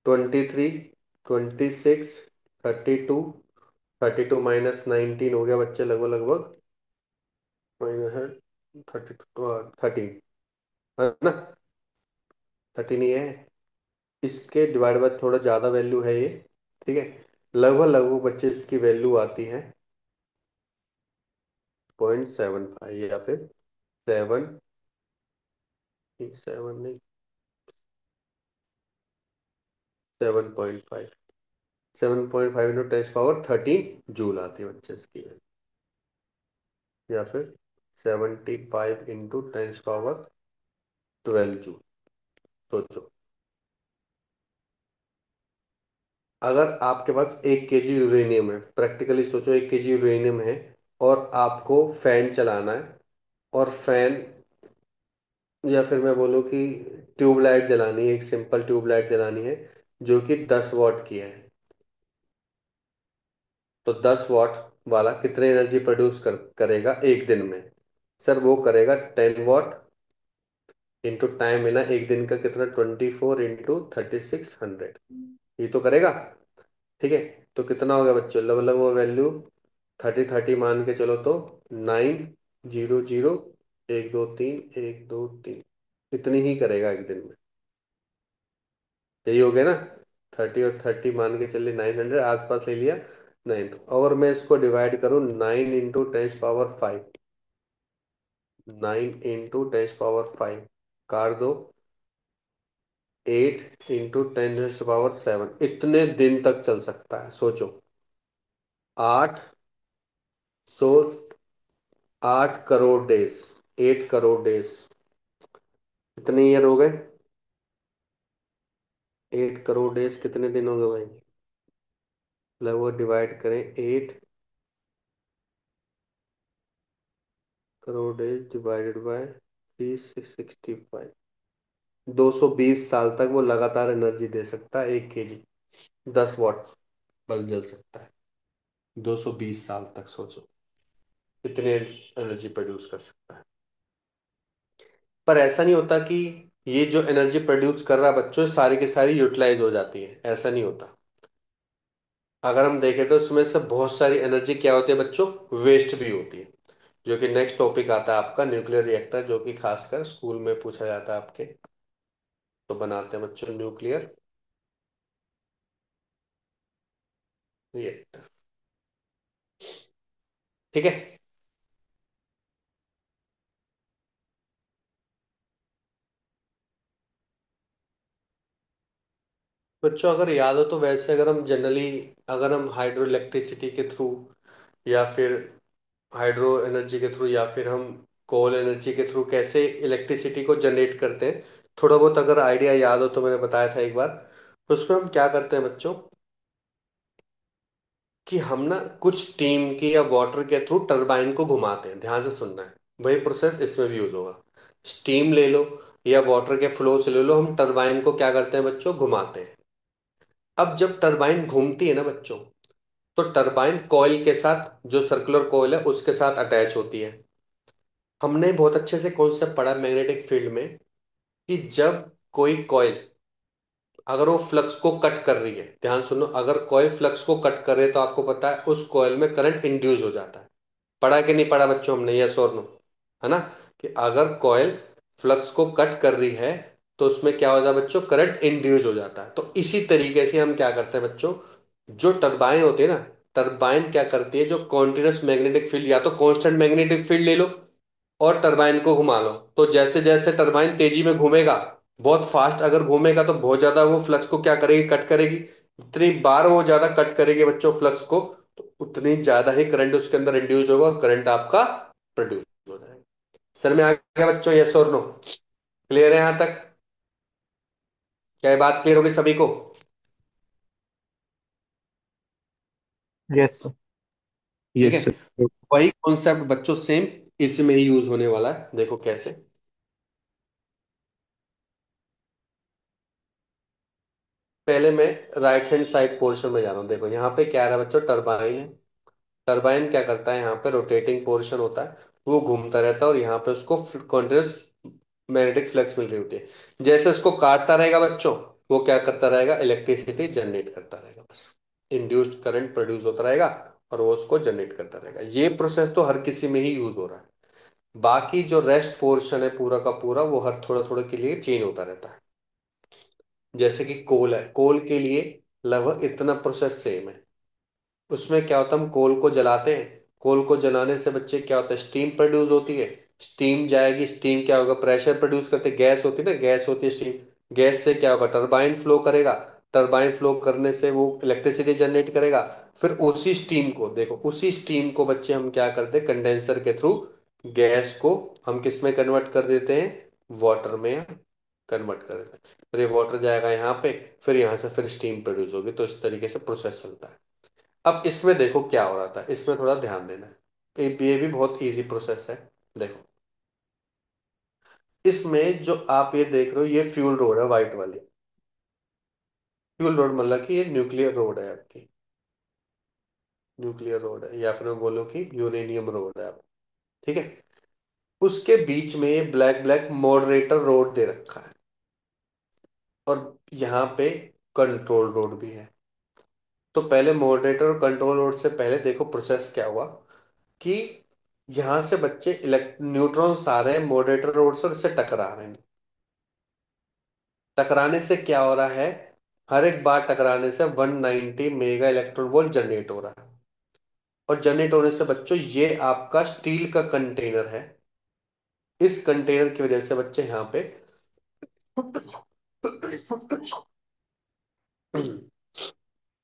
23, 26, 32, 32 - 19 हो गया बच्चे, लगभग लगभग माइनस 13 है ना, 13 ही है। इसके डिवाइड बाय थोड़ा ज़्यादा वैल्यू है ये। ठीक है, लगभग लगभग बच्चे इसकी वैल्यू आती है 0.75 या फिर 7 नहीं 7.5, 7.5 इंटू 10⁻13 जूल आती है बच्चे इसकी value। या फिर 75 इंटू 10⁻12 जूल। सोचो, अगर आपके पास 1 केजी यूरेनियम है, प्रैक्टिकली सोचो, 1 केजी यूरेनियम है, और आपको फैन चलाना है, और फैन, या फिर मैं बोलूँ कि ट्यूबलाइट जलानी है, एक सिंपल ट्यूबलाइट जलानी है जो कि 10 वॉट की है। तो 10 वॉट वाला कितने एनर्जी प्रोड्यूस करेगा एक दिन में? सर वो करेगा 10 वॉट इंटू टाइम है ना, एक दिन का कितना, 24 इंटू 3600, ये तो करेगा। ठीक है, तो कितना हो गया बच्चों, मतलब वो वैल्यू 30 30 मान के चलो तो 900, 1 2 3 1 2 3, इतनी ही करेगा एक दिन में। यही हो गया ना, 30 और 30 मान के चलिए 900 आसपास ले लिया। नाइन, तो अगर मैं इसको डिवाइड करूँ 9 इंटू 10 पावर 5, 9 इंटू 10 पावर 5, काट दो, 8 इंटू 10 पावर 7, इतने दिन तक चल सकता है, सोचो। 800, 8 करोड़ डेज, 8 करोड़ डेज, कितने ईयर हो गए? 8 करोड़ डेज कितने दिन हो गए भाई? लगभग डिवाइड करें, 8 करोड़ डेज डिवाइडेड बाय 365, 220 साल तक वो लगातार एनर्जी दे सकता है, 1 केजी 10 वॉट बल्ब जल सकता है 220 साल तक, सोचो कितने एनर्जी प्रोड्यूस कर सकता है। पर ऐसा नहीं होता कि ये जो एनर्जी प्रोड्यूस कर रहा है बच्चों, सारी की सारी यूटिलाइज हो जाती है, ऐसा नहीं होता। अगर हम देखें तो इसमें से बहुत सारी एनर्जी क्या होती है बच्चों, वेस्ट भी होती है, जो कि नेक्स्ट टॉपिक आता है आपका न्यूक्लियर रिएक्टर, जो कि खासकर स्कूल में पूछा जाता है आपके। तो बनाते हैं बच्चों न्यूक्लियर रिएक्टर। ठीक है बच्चों, अगर याद हो तो वैसे अगर हम जनरली, अगर हम हाइड्रो इलेक्ट्रिसिटी के थ्रू, या फिर हाइड्रो एनर्जी के थ्रू, या फिर हम कोल एनर्जी के थ्रू कैसे इलेक्ट्रिसिटी को जनरेट करते हैं, थोड़ा बहुत अगर आइडिया याद हो तो मैंने बताया था एक बार। तो उसमें हम क्या करते हैं बच्चों, कि हम ना कुछ स्टीम की या वाटर के थ्रू टरबाइन को घुमाते हैं, ध्यान से सुनना है। वही प्रोसेस इसमें भी यूज होगा। स्टीम ले लो या वाटर के फ्लो से ले लो, हम टरबाइन को क्या करते हैं बच्चों, घुमाते हैं। अब जब टरबाइन घूमती है ना बच्चों, तो टरबाइन कॉइल के साथ, जो सर्कुलर कॉइल है उसके साथ अटैच होती है। हमने बहुत अच्छे से कॉन्सेप्ट पढ़ा मैग्नेटिक फील्ड में, कि जब कोई कॉइल, अगर वो फ्लक्स को कट कर रही है, ध्यान सुनो, अगर कॉइल फ्लक्स को कट कर रही है तो आपको पता है उस कॉइल में करंट इंड्यूस हो जाता है। पढ़ा कि नहीं पढ़ा बच्चों हमने, यस और नो, है ना? कि अगर कॉइल फ्लक्स को कट कर रही है तो उसमें क्या होता है बच्चों, करंट इंड्यूस हो जाता है। तो इसी तरीके से हम क्या करते हैं बच्चों, जो टरबाइन होती है ना, टरबाइन क्या करती है, जो कॉन्टिन्यूस मैग्नेटिक फील्ड या तो कांस्टेंट मैग्नेटिक फील्ड ले लो और टरबाइन को घुमा लो, तो जैसे जैसे टरबाइन तेजी में घूमेगा, बहुत फास्ट अगर घूमेगा तो बहुत ज्यादा वो फ्लक्स को क्या करेगी, कट करेगी। जितनी बार वो ज्यादा कट करेगी बच्चों फ्लक्स को, तो उतनी ज्यादा ही करंट उसके अंदर इंड्यूस होगा और करंट आपका प्रोड्यूस हो जाएगा। सर में आ गया बच्चों, यस और नो? क्लियर है यहां तक? क्या ये बात क्लियर होगी सभी को? Yes sir. ठीक है, यस सर। वही कॉन्सेप्ट बच्चों सेम इसमें ही यूज होने वाला है, देखो कैसे। पहले मैं राइट हैंड साइड पोर्शन में जा रहा हूँ, देखो यहाँ पे क्या आ रहा है बच्चों, टरबाइन है। टरबाइन क्या करता है, यहाँ पे रोटेटिंग पोर्शन होता है, वो घूमता रहता है, और यहाँ पे उसको कॉन्टिन्यूस मैग्नेटिक फ्लक्स मिल रही होती है। जैसे उसको काटता रहेगा बच्चों, वो क्या करता रहेगा, इलेक्ट्रिसिटी जनरेट करता रहेगा, बस इंड्यूस्ड करंट प्रोड्यूस होता रहेगा, और वो उसको जनरेट करता रहेगा। ये प्रोसेस तो हर किसी में ही यूज हो रहा है। बाकी जो रेस्ट पोर्शन है पूरा का पूरा, वो हर थोड़ा थोड़ा के लिए चेंज होता रहता है। जैसे कि कोल है, कोल के लिए लगभग इतना प्रोसेस सेम है। उसमें क्या होता है, हम कोल को जलाते हैं, कोल को जलाने से बच्चे क्या होता है, स्टीम प्रोड्यूस होती है। स्टीम जाएगी, स्टीम क्या होगा, प्रेशर प्रोड्यूस करते, गैस होती है ना, गैस होती है स्टीम। गैस से क्या होगा, टरबाइन फ्लो करेगा, टरबाइन फ्लो करने से वो इलेक्ट्रिसिटी जनरेट करेगा। फिर उसी स्टीम को देखो, उसी स्टीम को बच्चे हम क्या करते हैं, कंडेंसर के थ्रू गैस को हम किस में कन्वर्ट कर देते हैं, वाटर में या कन्वर्ट कर देता है। फिर ये वाटर जाएगा यहाँ पे, फिर यहाँ से फिर स्टीम प्रोड्यूस होगी। तो इस तरीके से प्रोसेस चलता है। अब इसमें देखो क्या हो रहा था, इसमें थोड़ा ध्यान देना है। ये भी बहुत इजी प्रोसेस है। देखो, इसमें जो आप ये देख रहे हो, ये फ्यूल रोड है व्हाइट वाली। फ्यूल रोड मतलब कि ये न्यूक्लियर रोड है आपकी। न्यूक्लियर रोड है, या फिर मैं बोलूँ कि यूरेनियम रोड है आप। ठीक है। उसके बीच में ये ब्लैक ब्लैक मॉडरेटर रोड दे रखा है, और यहाँ पे कंट्रोल रोड भी है। तो पहले मॉडरेटर और कंट्रोल रोड से पहले देखो प्रोसेस क्या हुआ, कि यहां से बच्चे इलेक्ट न्यूट्रॉन्स आ रहे हैं मॉडरेटर रोड से, और इससे टकरा रहे हैं। टकराने से क्या हो रहा है, हर एक बार टकराने से 190 मेगा इलेक्ट्रॉन वोल्ट जनरेट हो रहा है। और जनरेट होने से बच्चों, ये आपका स्टील का कंटेनर है। इस कंटेनर की वजह से बच्चे यहाँ पे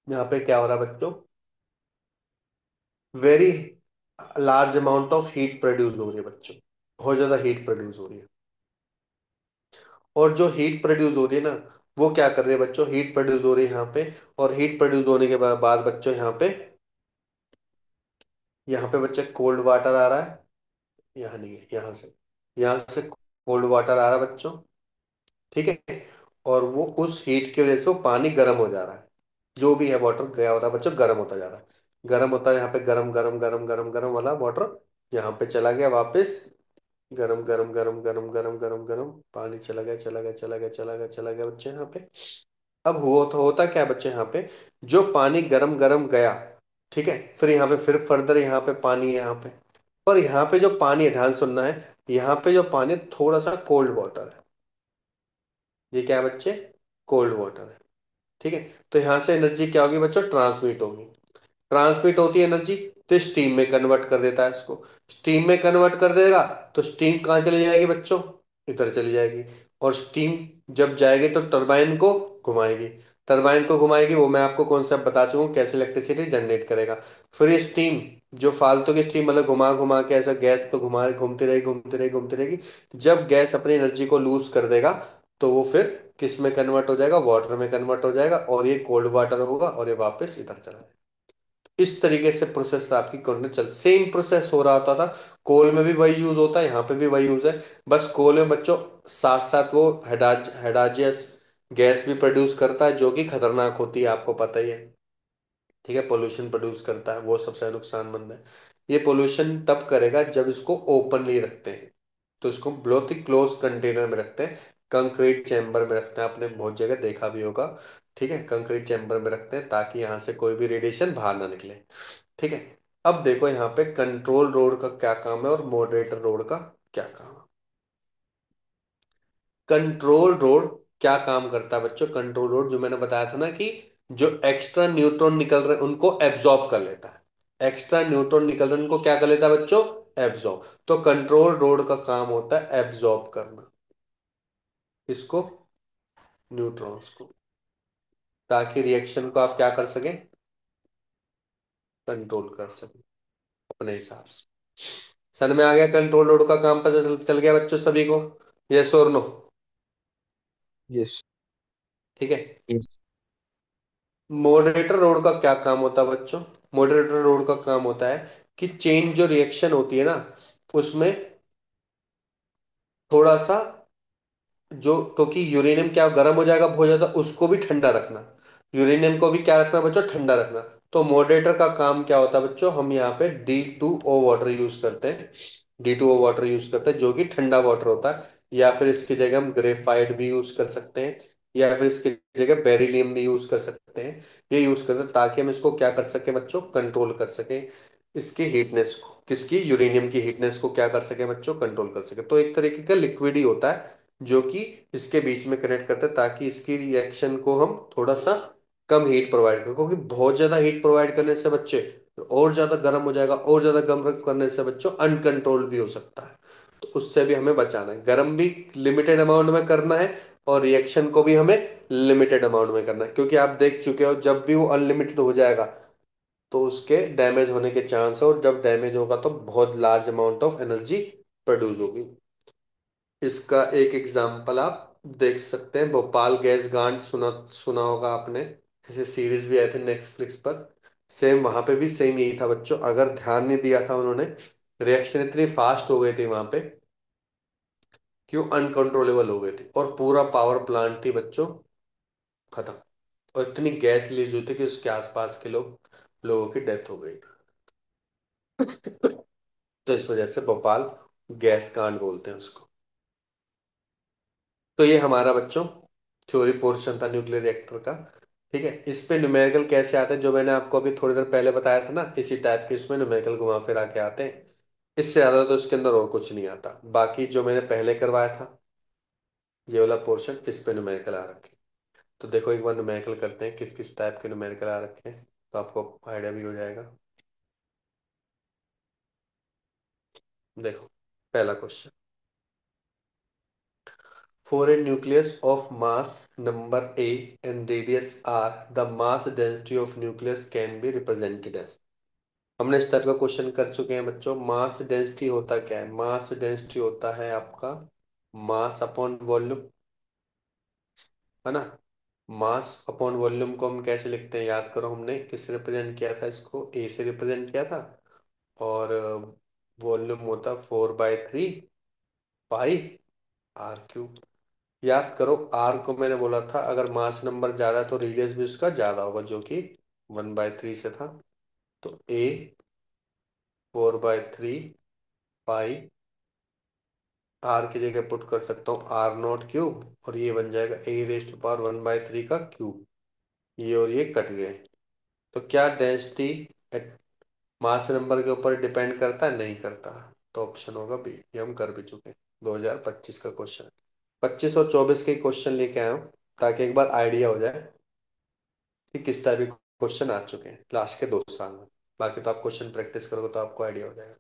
यहाँ पे क्या हो रहा है बच्चों, very large amount of heat produce हो रही है बच्चों। बहुत ज्यादा हीट प्रोड्यूस हो रही है। और जो हीट प्रोड्यूस हो रही है ना, वो क्या कर रही है बच्चों, हीट प्रोड्यूस हो रही है यहाँ पे। और हीट प्रोड्यूस होने के बाद बच्चों यहाँ पे बच्चे कोल्ड वाटर आ रहा है। यहाँ नहीं है, यहाँ से कोल्ड वाटर आ रहा है बच्चों। ठीक है। और वो उस हीट की वजह से वो पानी गर्म हो जा रहा है। जो भी है वाटर गया हो रहा है बच्चों, गर्म होता जा रहा है। गर्म होता है यहाँ पे, गरम गरम गरम गरम गरम वाला वाटर यहाँ पे चला गया वापस। गरम गरम गरम गरम गरम गरम गरम पानी चला गया, चला गया, चला गया, चला गया, चला गया बच्चे यहाँ पे। अब होता क्या है बच्चे यहाँ पे, जो पानी गरम गरम गया, ठीक है, फिर यहाँ पे फिर फर्दर यहाँ पे पानी है यहाँ पे। और यहाँ पे जो पानी है, ध्यान सुनना है, यहाँ पे जो पानी है, थोड़ा सा कोल्ड वाटर है। ये क्या है बच्चे, कोल्ड वाटर है। ठीक है। तो यहाँ से एनर्जी क्या होगी बच्चों, ट्रांसमिट होगी। ट्रांसमिट होती है एनर्जी, तो स्टीम में कन्वर्ट कर देता है इसको। स्टीम में कन्वर्ट कर देगा, तो स्टीम कहाँ चली जाएगी बच्चों, इधर चली जाएगी। और स्टीम जब जाएगी तो टरबाइन को घुमाएगी। टरबाइन को घुमाएगी, वो मैं आपको कॉन्सेप्ट बता चुका हूँ कैसे इलेक्ट्रिसिटी जनरेट करेगा। फिर ये स्टीम, जो फालतू की स्टीम मतलब घुमा घुमा के ऐसा गैस तो घूमती रहेगी, घूमती रहेगी, घूमती रहेगी। जब गैस अपनी एनर्जी को लूज कर देगा, तो वो फिर किस में कन्वर्ट हो जाएगा, वाटर में कन्वर्ट हो जाएगा, और ये कोल्ड वाटर होगा, और ये वापस इधर चला जाएगा। इस तरीके से प्रोसेस आपकी कंटिन्यू चल, सेम प्रोसेस हो रहा होता था। कोल में भी वही यूज होता है, यहाँ पे भी वही यूज है। बस कोल में बच्चों साथ साथ वो हेडाजियस गैस भी प्रोड्यूस करता है, जो कि खतरनाक होती है, आपको पता ही है। ठीक है, पोल्यूशन प्रोड्यूस करता है, वो सबसे नुकसानमंद है। ये पोल्यूशन तब करेगा जब इसको ओपनली रखते हैं। तो इसको बहुत ही क्लोज कंटेनर में रखते हैं, कंक्रीट चैम्बर में रखते हैं, आपने बहुत जगह देखा भी होगा। ठीक है, कंक्रीट चैम्बर में रखते हैं ताकि यहाँ से कोई भी रेडिएशन बाहर ना निकले। ठीक है। अब देखो यहाँ पे कंट्रोल रोड का क्या काम है और मॉडरेटर रोड का क्या काम है। कंट्रोल रोड क्या काम करता है बच्चों, कंट्रोल रोड जो मैंने बताया था ना, कि जो एक्स्ट्रा न्यूट्रॉन निकल रहे हैं उनको एब्जॉर्ब कर लेता है। एक्स्ट्रा न्यूट्रॉन निकल रहे हैं उनको क्या कर लेता है बच्चों, एब्जॉर्ब। तो कंट्रोल रोड का काम होता है एब्जॉर्ब करना, इसको, न्यूट्रॉन्स को, ताकि रिएक्शन को आप क्या कर सकें, कंट्रोल कर सकें अपने हिसाब से। समझ में आ गया, कंट्रोल रोड का काम पता चल गया बच्चों सभी को, यस और नो। यस। ठीक है। यस। मॉडरेटर रोड का क्या काम होता है बच्चों, मॉडरेटर रोड का काम होता है कि चेन जो रिएक्शन होती है ना, उसमें थोड़ा सा, जो क्योंकि यूरेनियम क्या गर्म हो जाएगा बहुत ज्यादा, उसको भी ठंडा रखना। यूरेनियम को भी क्या रखना बच्चों, ठंडा रखना। तो मॉडरेटर का काम क्या होता है बच्चों, हम यहाँ पे D2O वाटर यूज करते हैं। D2O वाटर यूज करते हैं, जो कि ठंडा वाटर होता है। या फिर इसकी जगह हम ग्रेफाइट भी यूज कर सकते हैं, या फिर इसकी जगह बेरिलियम भी यूज कर सकते हैं। ये यूज करते हैं ताकि हम इसको क्या कर सके बच्चों, कंट्रोल कर सके इसकी हीटनेस को, किसकी, यूरेनियम की हीटनेस को क्या कर सके बच्चों, कंट्रोल कर सके। तो एक तरीके का लिक्विड ही होता है, जो कि इसके बीच में कनेक्ट करते हैं, ताकि इसकी रिएक्शन को हम थोड़ा सा कम हीट प्रोवाइड करें। क्योंकि बहुत ज्यादा हीट प्रोवाइड करने से बच्चे और ज्यादा गर्म हो जाएगा, और ज्यादा गर्म करने से बच्चों अनकंट्रोल्ड भी हो सकता है। तो उससे भी हमें बचाना है, गर्म भी लिमिटेड अमाउंट में करना है, और रिएक्शन को भी हमें लिमिटेड अमाउंट में करना है। क्योंकि आप देख चुके हो, जब भी वो अनलिमिटेड हो जाएगा तो उसके डैमेज होने के चांस है, और जब डैमेज होगा तो बहुत large amount of energy produce होगी। इसका एक एग्जांपल आप देख सकते हैं, भोपाल गैस कांड सुना सुना होगा आपने, ऐसे सीरीज भी आए थे नेटफ्लिक्स पर। सेम वहां पे भी सेम यही था बच्चों, अगर ध्यान नहीं दिया था उन्होंने, रिएक्शन इतनी फास्ट हो गई थी वहां पे कि वो अनकंट्रोलेबल हो गई थी, और पूरा पावर प्लांट थी बच्चों खत्म। और इतनी गैस रिलीज हुई थी कि उसके आसपास के लोगों की डेथ हो गई। तो इस वजह से भोपाल गैस कांड बोलते हैं उसको। तो ये हमारा बच्चों थ्योरी पोर्शन था न्यूक्लियर रिएक्टर का। ठीक है, इस पे न्यूमेरिकल कैसे आते हैं, जो मैंने आपको अभी थोड़ी देर पहले बताया था ना, इसी टाइप के इसमें न्यूमेरिकल घुमा फिरा के आते हैं। इससे ज्यादा तो इसके अंदर और कुछ नहीं आता, बाकी जो मैंने पहले करवाया था ये वाला पोर्शन, इस पे न्यूमेरिकल आ रखे हैं। तो देखो एक बार न्यूमेरिकल करते हैं किस किस टाइप के न्यूमेरिकल आ रखे हैं, तो आपको आइडिया भी हो जाएगा। देखो पहला question, for a nucleus of mass number A and radius R, the mass density of nucleus can be represented as। हमने इस तरह का क्वेश्चन कर चुके हैं बच्चों। मास डेंसिटी होता क्या है, मास डेंसिटी होता है आपका मास अपॉन वॉल्यूम, है ना। मास अपॉन वॉल्यूम को हम कैसे लिखते हैं, याद करो हमने किससे रिप्रेजेंट किया था इसको, ए से रिप्रेजेंट किया था। और वॉल्यूम होता 4/3 पाई आर क्यूब। याद करो आर को मैंने बोला था अगर मास नंबर ज्यादा है तो रेडियस भी उसका ज्यादा होगा, जो कि 1/3 से था। तो ए 4/3 पाई आर की जगह पुट कर सकता हूँ R0 क्यूब, और ये बन जाएगा A⁻³ 1/3 का क्यूब। ये और ये कट गए। तो क्या डेंसिटी मास नंबर के ऊपर डिपेंड करता है, नहीं करता। तो ऑप्शन होगा बी, ये हम कर भी चुके हैं। 2025 का क्वेश्चन, 25 और 24 के क्वेश्चन लेके आया हूँ ताकि एक बार आइडिया हो जाए कि किस टाइप के क्वेश्चन आ चुके हैं लास्ट के 2 साल में। बाकी तो आप क्वेश्चन प्रैक्टिस करोगे तो आपको आइडिया हो जाएगा।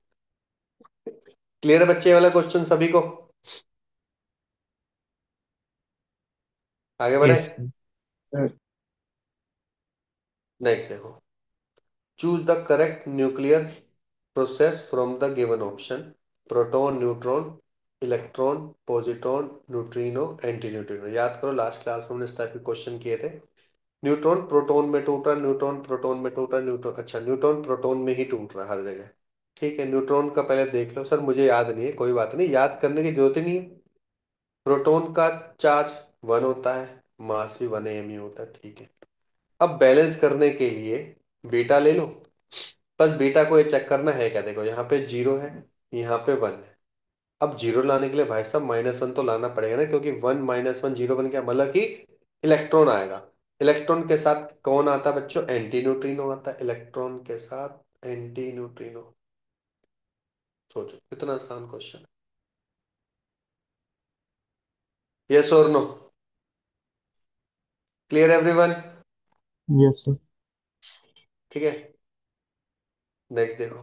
क्लियर है बच्चे, ये वाला क्वेश्चन सभी को? आगे बढ़े। Yes, sir. नेक्स्ट देखो, choose the correct nuclear process from the given option. Proton, neutron, electron, positron, neutrino, anti neutrino. याद करो लास्ट क्लास में हमने इस टाइप के क्वेश्चन किए थे। न्यूट्रॉन प्रोटॉन में टूट रहा, न्यूट्रॉन प्रोटॉन में टूट रहा, न्यूट्रॉन, अच्छा न्यूट्रॉन प्रोटॉन में ही टूट रहा है हर जगह। ठीक है, न्यूट्रॉन का पहले देख लो। सर मुझे याद नहीं है, कोई बात नहीं, याद करने की जरूरत ही नहीं है। प्रोटॉन का चार्ज 1 होता है, मास भी 1 m ही होता है। ठीक है, अब बैलेंस करने के लिए बीटा ले लो। बस बीटा को ये चेक करना है क्या, देखो यहाँ पे 0 है, यहाँ पे 1 है। अब 0 लाने के लिए भाई साहब -1 तो लाना पड़ेगा ना, क्योंकि 1 - 1 0 बन गया, मतलब कि इलेक्ट्रॉन आएगा। इलेक्ट्रॉन के साथ कौन आता है बच्चों, एंटी न्यूट्रिनो आता है। इलेक्ट्रॉन के साथ एंटी न्यूट्रिनो। सोचो कितना आसान क्वेश्चन। यस और no? Clear everyone? Yes, sir. ठीक है, नेक्स्ट देखो।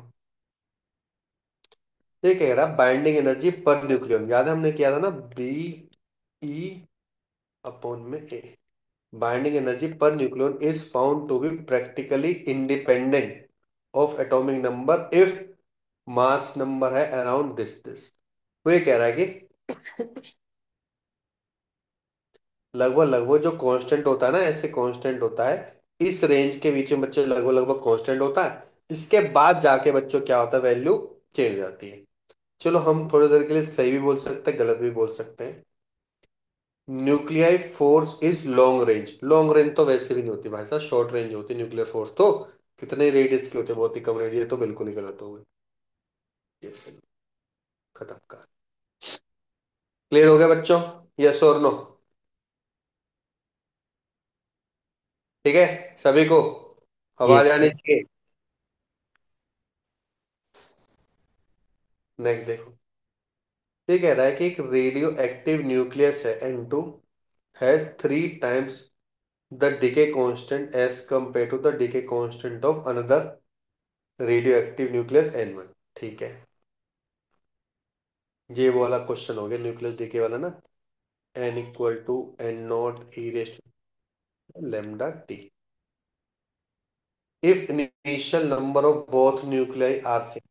ये कह रहा बाइंडिंग एनर्जी पर न्यूक्लियन, याद है हमने किया था ना, Be/E binding energy per nucleon is found to be practically independent of atomic number if mass number है अराउंड दिस दिस। वो ये कह रहा है कि लगभग लगभग जो कांस्टेंट होता है ना, ऐसे कांस्टेंट होता है इस रेंज के बीच में बच्चे, लगभग लगभग कांस्टेंट होता है। इसके बाद जाके बच्चों क्या होता है, वैल्यू चेंज हो जाती है। चलो हम थोड़ी देर के लिए सही भी बोल सकते हैं, गलत भी बोल सकते हैं। Nuclei force is long range. Long range तो वैसे भी नहीं होती भाई साहब, शॉर्ट रेंज होती है न्यूक्लियर फोर्स तो। कितने रेडियस की होती है, बहुत ही कम रेडियस, तो बिल्कुल ही गलत हो गई। ये सही, खत्म कर। क्लियर हो गया बच्चों? यस और नो? ठीक है सभी को, आवाज Yes, आनी sir. चाहिए। नेक्स्ट देखो, ये कह रहा है कि एक रेडियो एक्टिव न्यूक्लियस है N2 has 3 times the decay constant as compare to the decay constant of another radioactive nucleus N1। ठीक है, ये वो वाला क्वेश्चन हो गया न्यूक्लियस डीके वाला ना। N = N0 e⁻ if initial number of both nuclei are same.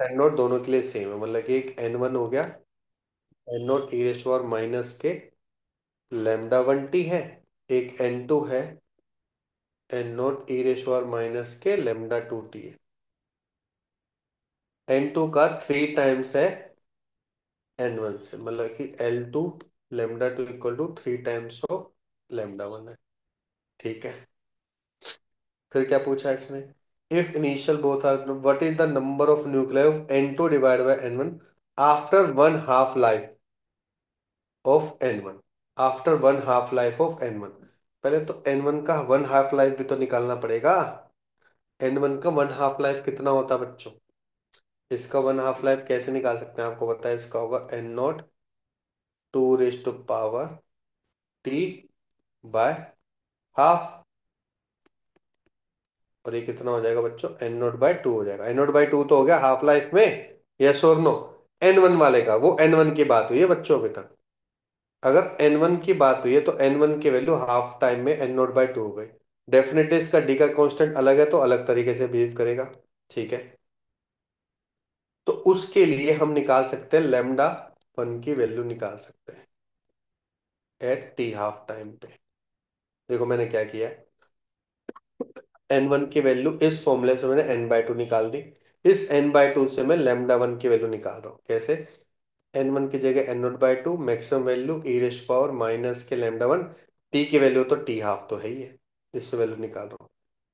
N0 दोनों के लिए सेम है, मतलब कि एक N1 हो गया, N0 e⁻के लैम्डा वन टी है, एक एन टू है, n not e ratio are minus के लैम्डा टू टी है। एन टू का थ्री टाइम्स है एन वन से, मतलब कि l two lambda two equal to three times of lambda one है। ठीक है। फिर क्या पूछा है इसमें, if initial both are, what is the number of nuclei of n two divide by N one after one half life of n one, after one half life of n one. पहले तो n one का one half life भी तो निकालना पड़ेगा। N one का one half life कितना होता है बच्चों? इसका वन हाफ लाइफ कैसे निकाल सकते हैं, आपको पता है, इसका होगा n not two raise to power t by half. और ये कितना हो जाएगा बच्चों, एन नोट बाय टू हो जाएगा। एन नोट बाय टू तो हो गया हाफ लाइफ में, यस और नो। एन वन वाले का, वो एन वन की बात हुई है बच्चों अभी तक। अगर एन वन की बात हुई है तो एन वन की वैल्यू हाफ टाइम में एन नोट बाय टू हो गई। डेफिनेटली इसका डी का कांस्टेंट अलग है तो अलग तरीके से बिहेव करेगा। ठीक है। तो उसके लिए हम निकाल सकते हैं लेमडा वन की वैल्यू निकाल सकते हैं एट टी हाफ टाइम पे। देखो मैंने क्या किया है, एन वन की वैल्यू इस फॉर्मूले से मैंने एन बाय टू निकाल दी। इस एन बाय टू से मैं लेमडा वन की वैल्यू निकाल रहा हूँ। कैसे? एन वन की जगह N not by two, maximum value e raise power minus के लेमडा वन, टी की वैल्यू तो टी हाफ तो है ही है, इससे वैल्यू निकाल रहा हूँ।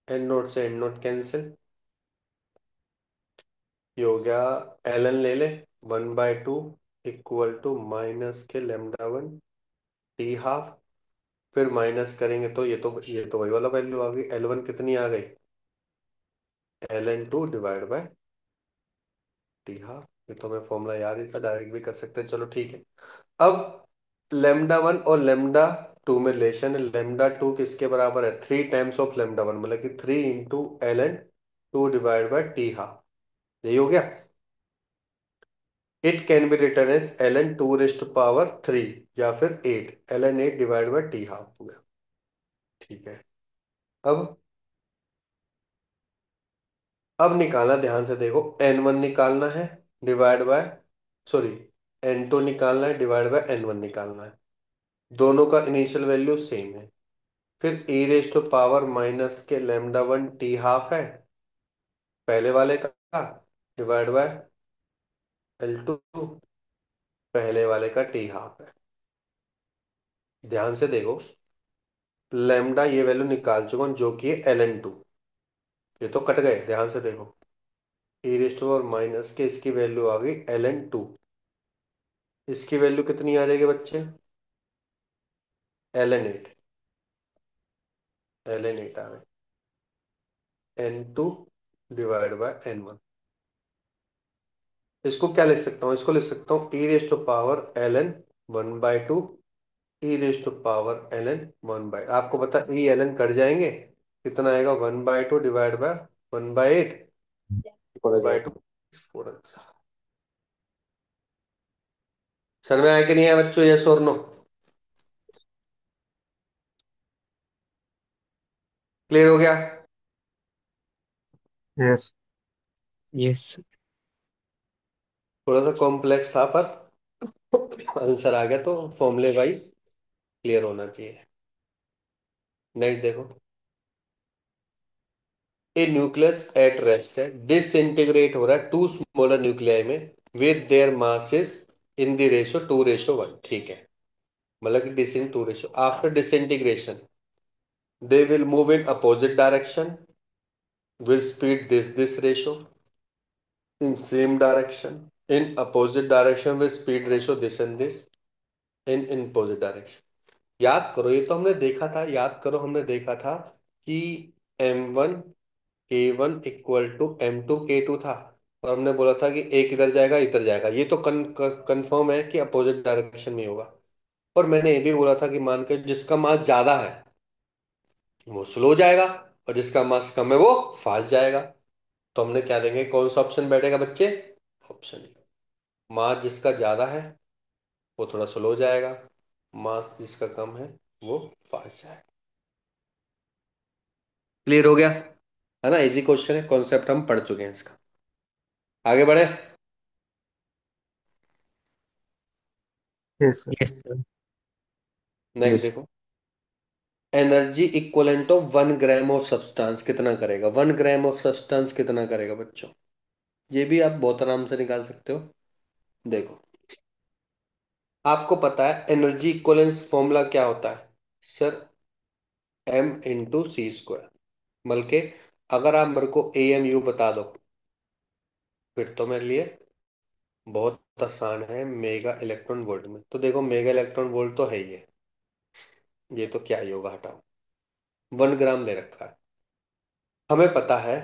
एन नोट से एन नोट कैंसिल, ये हो गया एल एन ले ले, one by two equal to minus के लेमडा वन टी हाफ। फिर माइनस करेंगे तो ये तो वही वाला वैल्यू आ गई, एल वन कितनी आ गई, L N two divide by t half. ये तो मैं फॉर्मूला याद ही था, डायरेक्ट भी कर सकते हैं, चलो ठीक है। अब लेमडा वन और लेमडा टू में रिलेशन है, लेमडा टू किसके बराबर है, three times of lambda one, मतलब कि three into l N two divide by t half. यही हो गया। It can be written as l N two raise to power three, या फिर eight, L N eight divide by t half हो गया। ठीक है। अब अब निकालना, ध्यान से देखो, एन वन निकालना है divide by, sorry, N two निकालना है डिवाइड बाय एन वन निकालना है। दोनों का इनिशियल वैल्यू सेम है। फिर e raise to power minus के लेमडा वन टी हाफ है पहले वाले का, डिवाइड बाय एल टू पहले वाले का टी हाफ है। ध्यान से देखो, लेमडा ये वैल्यू निकाल चुका हूं जो कि है एल एन टू, ये तो कट गए, ध्यान से देखो। e raise to power minus के इसकी वैल्यू आ गई एल एन टू, इसकी वैल्यू कितनी आ जाएगी बच्चे, L N eight, L N eight आ गए, N two divide by N one. इसको क्या लिख सकता हूँ, इसको लिख सकता हूँ e raise to power L N one by two, e raise to power L N one by, आपको पता ई एल एन कट जाएंगे, कितना आएगा, one by two divide by one by eight by two, four answer. सर में आया कि नहीं आया बच्चों, यस और नो? क्लियर हो गया? यस। यस। थोड़ा सा कॉम्प्लेक्स था पर आंसर आ गया, तो फॉर्मूले वाइज क्लियर होना चाहिए। नेक्स्ट देखो, ए न्यूक्लियस एट रेस्ट है, डिसइंटीग्रेट हो रहा है टू स्मॉलर न्यूक्लियाई में with their masses in the ratio two ratio one. ठीक है, मतलब कि this in two ratio, after disintegration they will move in opposite direction with speed this ratio, in same direction in opposite direction with speed ratio this and this, in opposite direction। याद करो, ये तो हमने देखा था, याद करो हमने देखा था कि M1 K1 = M2 K2 था, और हमने बोला था कि एक इधर जाएगा इधर जाएगा, ये तो कंफर्म है कि अपोजिट डायरेक्शन में होगा। और मैंने ये भी बोला था कि मान के जिसका मास ज्यादा है वो स्लो जाएगा, और जिसका मास कम है वो फास्ट जाएगा। तो हमने क्या देंगे, कौन सा ऑप्शन बैठेगा बच्चे, ऑप्शन ए। मास जिसका ज्यादा है वो थोड़ा स्लो जाएगा, मास जिसका कम है वो फास्ट जाएगा। क्लियर हो गया है ना, इजी क्वेश्चन है, कॉन्सेप्ट हम पढ़ चुके हैं इसका। आगे बढ़े। Yes sir. Yes sir. Next yes. देखो, energy equivalent of 1 gram of substance कितना करेगा, 1 ग्राम ऑफ सब्सटेंस कितना करेगा बच्चों। ये भी आप बहुत आराम से निकाल सकते हो। देखो, आपको पता है एनर्जी इक्वलेंस फॉर्मूला क्या होता है सर, m×c²। बल्कि अगर आप मेरे को AMU बता दो, फिर तो मेरे लिए बहुत आसान है, मेगा इलेक्ट्रॉन वोल्ट में। तो देखो मेगा इलेक्ट्रॉन वोल्ट तो है ही है, ये तो क्या ही होगा, हटाओ। 1 ग्राम दे रखा है, हमें पता है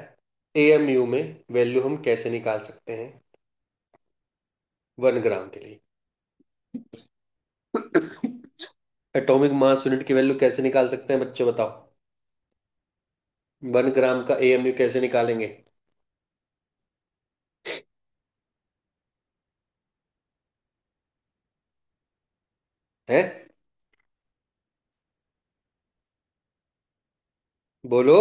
AMU में वैल्यू हम कैसे निकाल सकते हैं 1 ग्राम के लिए। एटॉमिक मास यूनिट की वैल्यू कैसे निकाल सकते हैं बच्चों, बताओ। 1 ग्राम का AMU कैसे निकालेंगे। है, बोलो।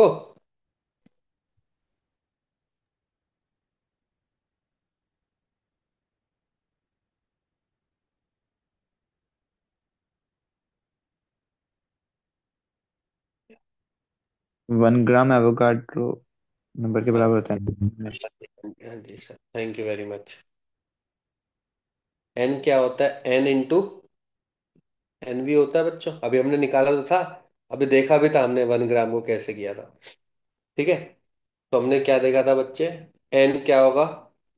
1 ग्राम एवोगाड्रो नंबर के हाँ बराबर होता है। हाँ जी sir, thank you very much. N क्या होता है, एन भी होता है बच्चों, अभी हमने निकाला तो था, अभी देखा भी था हमने 1 ग्राम को कैसे किया था। ठीक है, तो हमने क्या देखा था बच्चे, एन क्या होगा,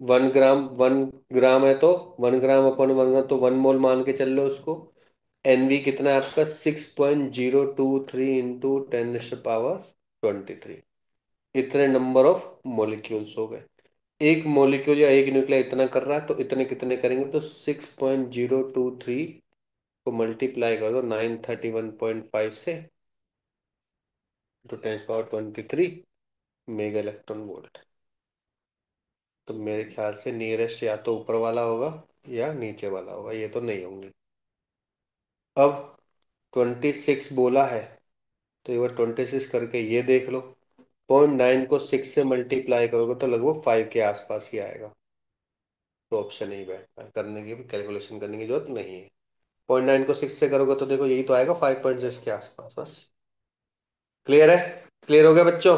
1 ग्राम, 1 ग्राम है तो 1 ग्राम/1 ग्राम, तो 1 मोल मान के चल लो उसको। एन भी कितना है आपका, 6.023 इंटू 10⁻23। इतने नंबर ऑफ मॉलिक्यूल्स हो गए। एक मॉलिक्यूल या एक न्यूक्लियर इतना कर रहा है, तो इतने कितने करेंगे, तो 6.023 को मल्टीप्लाई कर दो 931.5 से, तो 10⁻23 मेगा इलेक्ट्रॉन वोल्ट। तो मेरे ख्याल से नियरेस्ट या तो ऊपर वाला होगा या नीचे वाला होगा, ये तो नहीं होंगे। अब 26 बोला है, तो ये 26 करके ये देख लो। 0.9 को 6 से मल्टीप्लाई करोगे तो लगभग 5 के आसपास ही आएगा। तो ऑप्शन नहीं बैठता है, करने की भी कैलकुलेशन करने की जरूरत नहीं है। 0.9 को 6 से करोगे तो देखो यही तो आएगा, 5.6 के आसपास बस। क्लियर है, क्लियर हो गया बच्चों।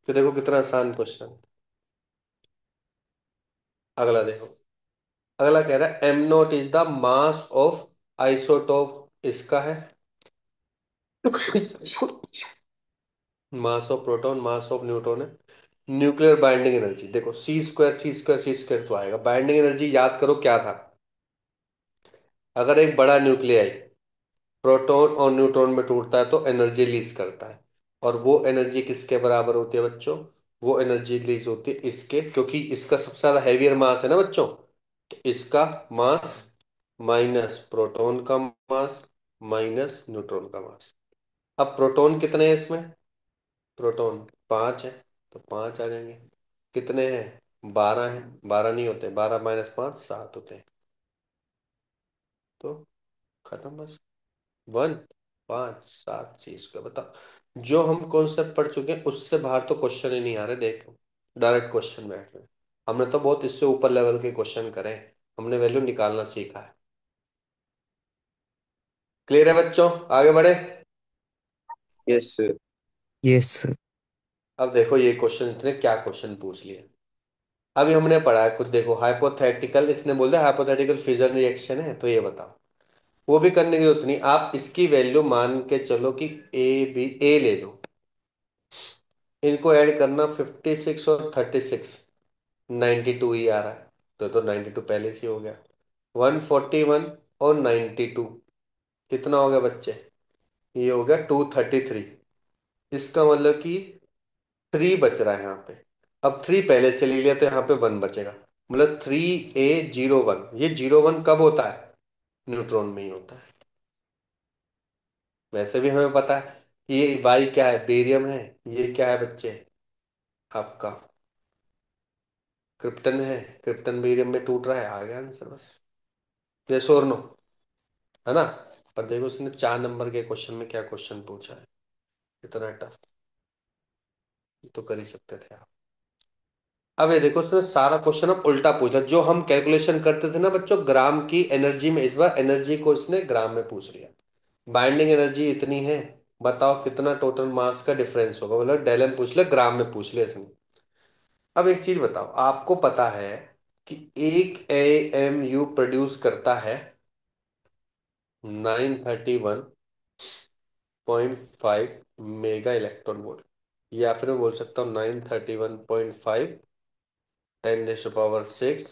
तो देखो कितना आसान क्वेश्चन। अगला देखो, अगला कह रहा है m0 is the mass of isotope, इसका है mass of proton, mass of neutron है। न्यूक्लियर बाइंडिंग एनर्जी देखो, C², तो आएगा। बाइंडिंग एनर्जी याद करो क्या था, अगर एक बड़ा न्यूक्लियाई प्रोटॉन और न्यूट्रॉन में टूटता है तो एनर्जी रिलीज करता है, और वो एनर्जी किसके बराबर होती है बच्चों, वो एनर्जी रिलीज होती है इसके, क्योंकि इसका सबसे ज्यादा हैवियर मास है ना बच्चों, तो इसका मास माइनस प्रोटॉन का मास माइनस न्यूट्रॉन का मास। अब प्रोटॉन कितने हैं इसमें, प्रोटॉन 5 है, तो 5 आ जाएंगे। कितने हैं, 12 हैं, 12 नहीं होते, 12 - 5 7 होते हैं। तो खत्म बस, 1 5 7 चीज का बताओ। जो हम कॉन्सेप्ट पढ़ चुके हैं उससे बाहर तो क्वेश्चन ही नहीं आ रहे, देखो डायरेक्ट क्वेश्चन बैठ रहे हैं। हमने तो बहुत इससे ऊपर लेवल के क्वेश्चन करे हैं, हमने वैल्यू निकालना सीखा है। क्लियर है बच्चों, आगे बढ़े। Yes sir. Yes sir. अब देखो ये क्वेश्चन, इतने क्या क्वेश्चन पूछ लिए। अभी हमने पढ़ा है कुछ, देखो हाइपोथेटिकल, इसने बोल दिया हाइपोथेटिकल फिजन रिएक्शन है, तो ये बताओ। वो भी करने की जरूरत नहीं, आप इसकी वैल्यू मान के चलो कि ए ले लो। इनको ऐड करना, 56 और 36, 92 ही आ रहा है। तो 92 पहले से ही हो गया। 141 और 92 कितना हो गया बच्चे, ये हो गया 233। इसका मतलब कि 3 बच रहा है यहाँ पे। अब 3 पहले से ले लिया तो यहाँ पे 1 बचेगा, मतलब 3A01। ये 01 कब होता है, न्यूट्रॉन में ही होता है। वैसे भी हमें पता है कि ये वाई क्या है, बेरियम है। ये क्या है बच्चे, आपका क्रिप्टन है। क्रिप्टन बेरियम में टूट रहा है, आ गया आंसर बस। यस और नो, है ना। पर देखो उसने 4 नंबर के क्वेश्चन में क्या क्वेश्चन पूछा है, इतना टफ, तो कर ही सकते थे आप। अब ये देखो उसने सारा क्वेश्चन अब उल्टा पूछा, जो हम कैलकुलेशन करते थे ना बच्चों ग्राम की एनर्जी में, इस बार एनर्जी को इसने ग्राम में पूछ लिया। बाइंडिंग एनर्जी इतनी है, बताओ कितना टोटल मास का डिफरेंस होगा, मतलब डेल एम पूछ ले, ग्राम में पूछ ले इसमें। अब एक चीज बताओ, आपको पता है कि एक AMU प्रोड्यूस करता है 931.5 मेगा इलेक्ट्रॉन वोल्ट, या फिर मैं बोल सकता हूँ 931.5 10⁻⁶,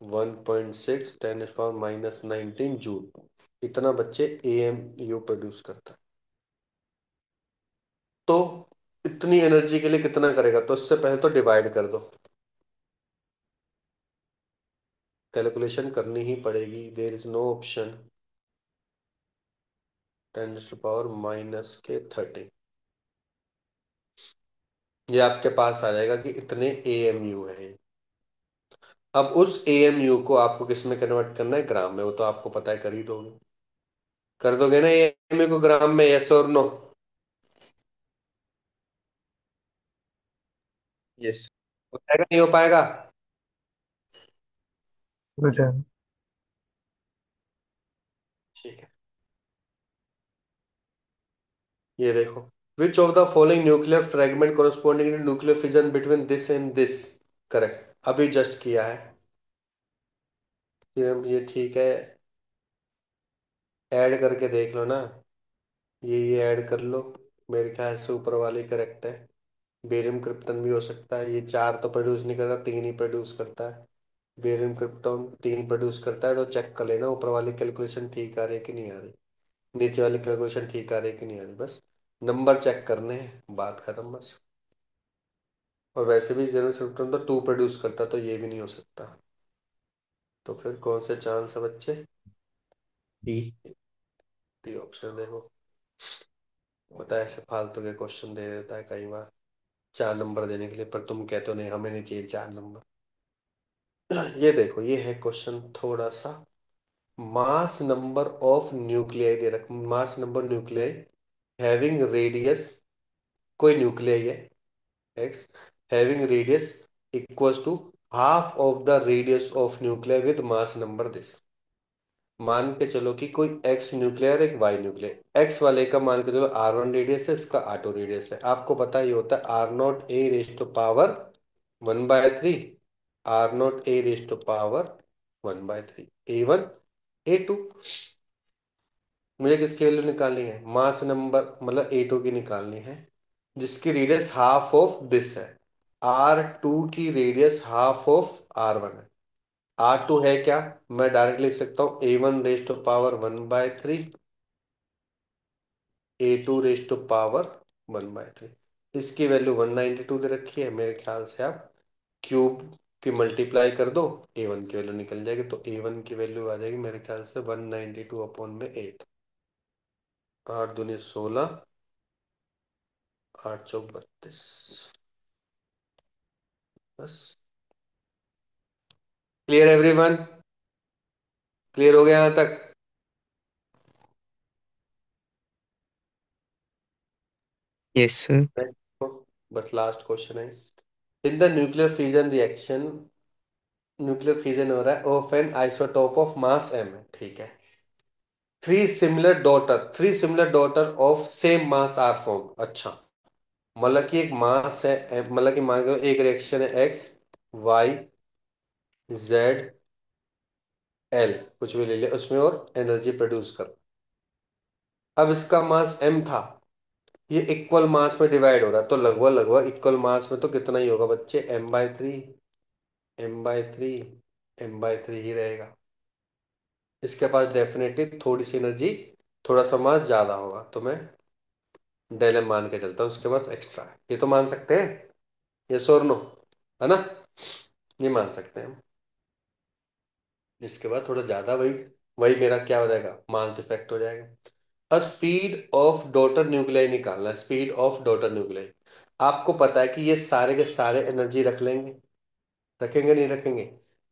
1.6 10⁻⁻19 जूल, इतना बच्चे AMU प्रोड्यूस करता है। तो इतनी एनर्जी के लिए कितना करेगा, तो इससे पहले तो डिवाइड कर दो, कैलकुलेशन करनी ही पड़ेगी, देर इज नो ऑप्शन। 10⁻⁻30, ये आपके पास आ जाएगा कि इतने AMU है। अब उस AMU को आपको किस में कन्वर्ट करना है, ग्राम में, वो तो आपको पता है, कर ही दोगे, कर दोगे ना AMU को ग्राम में, यस और नो? यस। हो पाएगा नहीं हो पाएगा? गुड। ठीक है, ये देखो, which of the following nuclear fragment corresponding to nuclear fission between this and this, correct, अभी जस्ट किया है। ये ठीक है, ऐड करके देख लो ना, ये ऐड कर लो, मेरे ख्याल से ऊपर वाली करेक्ट है। बेरियम क्रिप्टन भी हो सकता है, ये चार तो प्रोड्यूस नहीं करता, तीन ही प्रोड्यूस करता है। बेरियम क्रिप्टन तीन प्रोड्यूस करता है, तो चेक कर लेना ऊपर वाली कैलकुलेशन ठीक आ रही है कि नहीं आ रही, नीचे वाली कैलकुलेशन ठीक आ रही है कि नहीं आ रही, बस नंबर चेक करने हैं, बात खत्म बस। और वैसे भी जेरो क्रिप्टन तो टू प्रोड्यूस करता, तो ये भी नहीं हो सकता, तो फिर कौन से चांस है बच्चे? डी। डी ऑप्शन देखो, पता है ऐसे फालतू के क्वेश्चन दे देता है कई बार 4 नंबर देने के लिए, पर तुम कहते हो नहीं हमें नहीं चाहिए 4 नंबर। ये देखो, ये है क्वेश्चन थोड़ा सा, मास नंबर ऑफ न्यूक्लियाई दे रखा, mass number nuclei having radius, कोई न्यूक्लियाई है X, having radius equals to half of the radius of nuclear with mass number this. मान के चलो कि कोई एक्स न्यूक्लियर एक वाई न्यूक्लियर, एक्स वाले का मान के चलो R1 रेडियस है, इसका R2 रेडियस है, आपको पता ही होता है R0 A⁻⁻1/3, R0 A⁻⁻1/3, A1 A2। मुझे किसकी वैल्यू निकालनी है, मास नंबर मतलब A2 की निकालनी है, जिसकी रेडियस हाफ ऑफ दिस है, R2 की रेडियस हाफ ऑफ R1 है। R2 है क्या, मैं डायरेक्ट लिख सकता हूँ A1⁻1/3, A2⁻1/3, इसकी वैल्यू 192 दे रखी है, मेरे ख्याल से आप क्यूब की मल्टीप्लाई कर दो, A1 की वैल्यू निकल जाएगी, तो A1 की वैल्यू आ जाएगी मेरे ख्याल से 192/8, 8 दूनी 16, 8 चौक 32, बस। क्लियर एवरीवन, क्लियर हो गया यहां तक? Yes sir. बस लास्ट क्वेश्चन है, in the nuclear fusion reaction, nuclear fission हो रहा है of an isotope of mass m है, ठीक है, three similar daughter of same mass are form, अच्छा, मतलब कि एक मास है मतलब कि मान लो एक रिएक्शन है XYZ L, कुछ भी ले लिया उसमें, और एनर्जी प्रोड्यूस कर, अब इसका मास m था, ये इक्वल मास में डिवाइड हो रहा है, तो लगभग लगभग इक्वल मास में तो कितना ही होगा बच्चे, m/3, m/3, m/3 ही रहेगा, इसके पास डेफिनेटली थोड़ी सी एनर्जी, थोड़ा सा मास ज्यादा होगा, तो मैं डेल एम मान के चलता हूँ, उसके पास एक्स्ट्रा है, ये तो मान सकते हैं, ये और नो, है ना, ये मान सकते हैं हम। इसके बाद थोड़ा ज्यादा, वही वही मेरा क्या हो जाएगा, मास इफेक्ट हो जाएगा। स्पीड ऑफ डॉटर न्यूक्लियाई निकालना, स्पीड ऑफ डॉटर न्यूक्लियाई, आपको पता है कि ये सारे के सारे एनर्जी रख लेंगे, रखेंगे नहीं रखेंगे,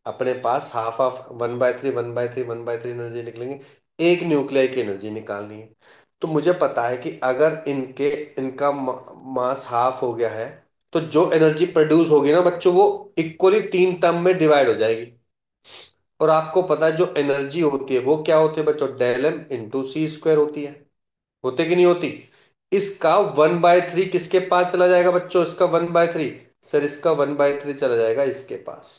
अपने पास हाफ ऑफ 1/3 1/3 1/3 एनर्जी निकलेंगे, एक न्यूक्लियाई की एनर्जी निकालनी है, तो मुझे पता है कि अगर इनका मास हाफ हो गया है, तो जो एनर्जी प्रोड्यूस होगी ना बच्चों, वो इक्वली तीन टर्म में डिवाइड हो जाएगी, और आपको पता है जो एनर्जी होती है वो क्या होती है बच्चों, डेल एम इंटू सी स्क्वायर होती है, होते कि नहीं होती? इसका 1/3 किसके पास चला जाएगा बच्चों? इसका 1/3, सर इसका 1/3 चला जाएगा इसके पास।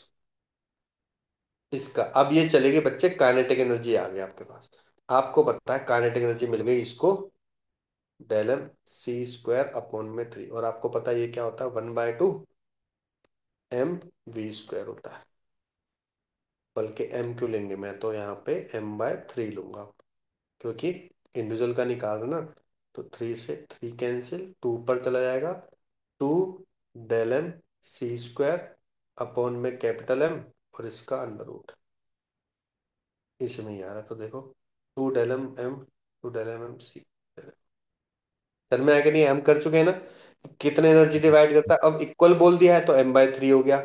इसका अब ये चलेगी बच्चे, काइनेटिक एनर्जी आ गया आपके पास। आपको पता है काइनेटिक एनर्जी मिल गई इसको, del M C square upon में 3, और आपको पता है ये क्या होता है, 1/2 एम वी स्क्वायर होता है। बल्कि एम क्यों लेंगे, मैं तो यहाँ पे m/3 लूंगा, क्योंकि इंडिविजुअल का निकाल ना। तो 3 से 3 कैंसिल, 2 पर चला जाएगा, 2 del M C square upon में कैपिटल एम, और इसका अंडर रूट। इसमें ही आ रहा है, तो देखो 2 del M, 2 del M C. सर में आगे नहीं, हम कर चुके हैं ना, कितने एनर्जी डिवाइड करता है। अब इक्वल बोल दिया है तो m/3 हो गया।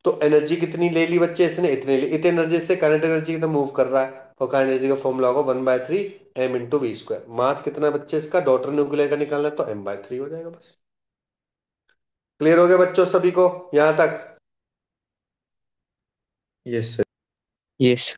तो एनर्जी कितनी ले ली बच्चे इसने, इतने ली, इतने एनर्जी से काइनेटिक एनर्जी की तरफ मूव कर रहा है, और काइनेटिक एनर्जी का फॉर्मूला होगा 1/3 m × v²। मास कितना है बच्चे इसका, डॉटर न्यूक्लियर का निकालना है, तो m/3 हो जाएगा बस। क्लियर हो गया बच्चों सभी को यहां तक? Yes sir. यस।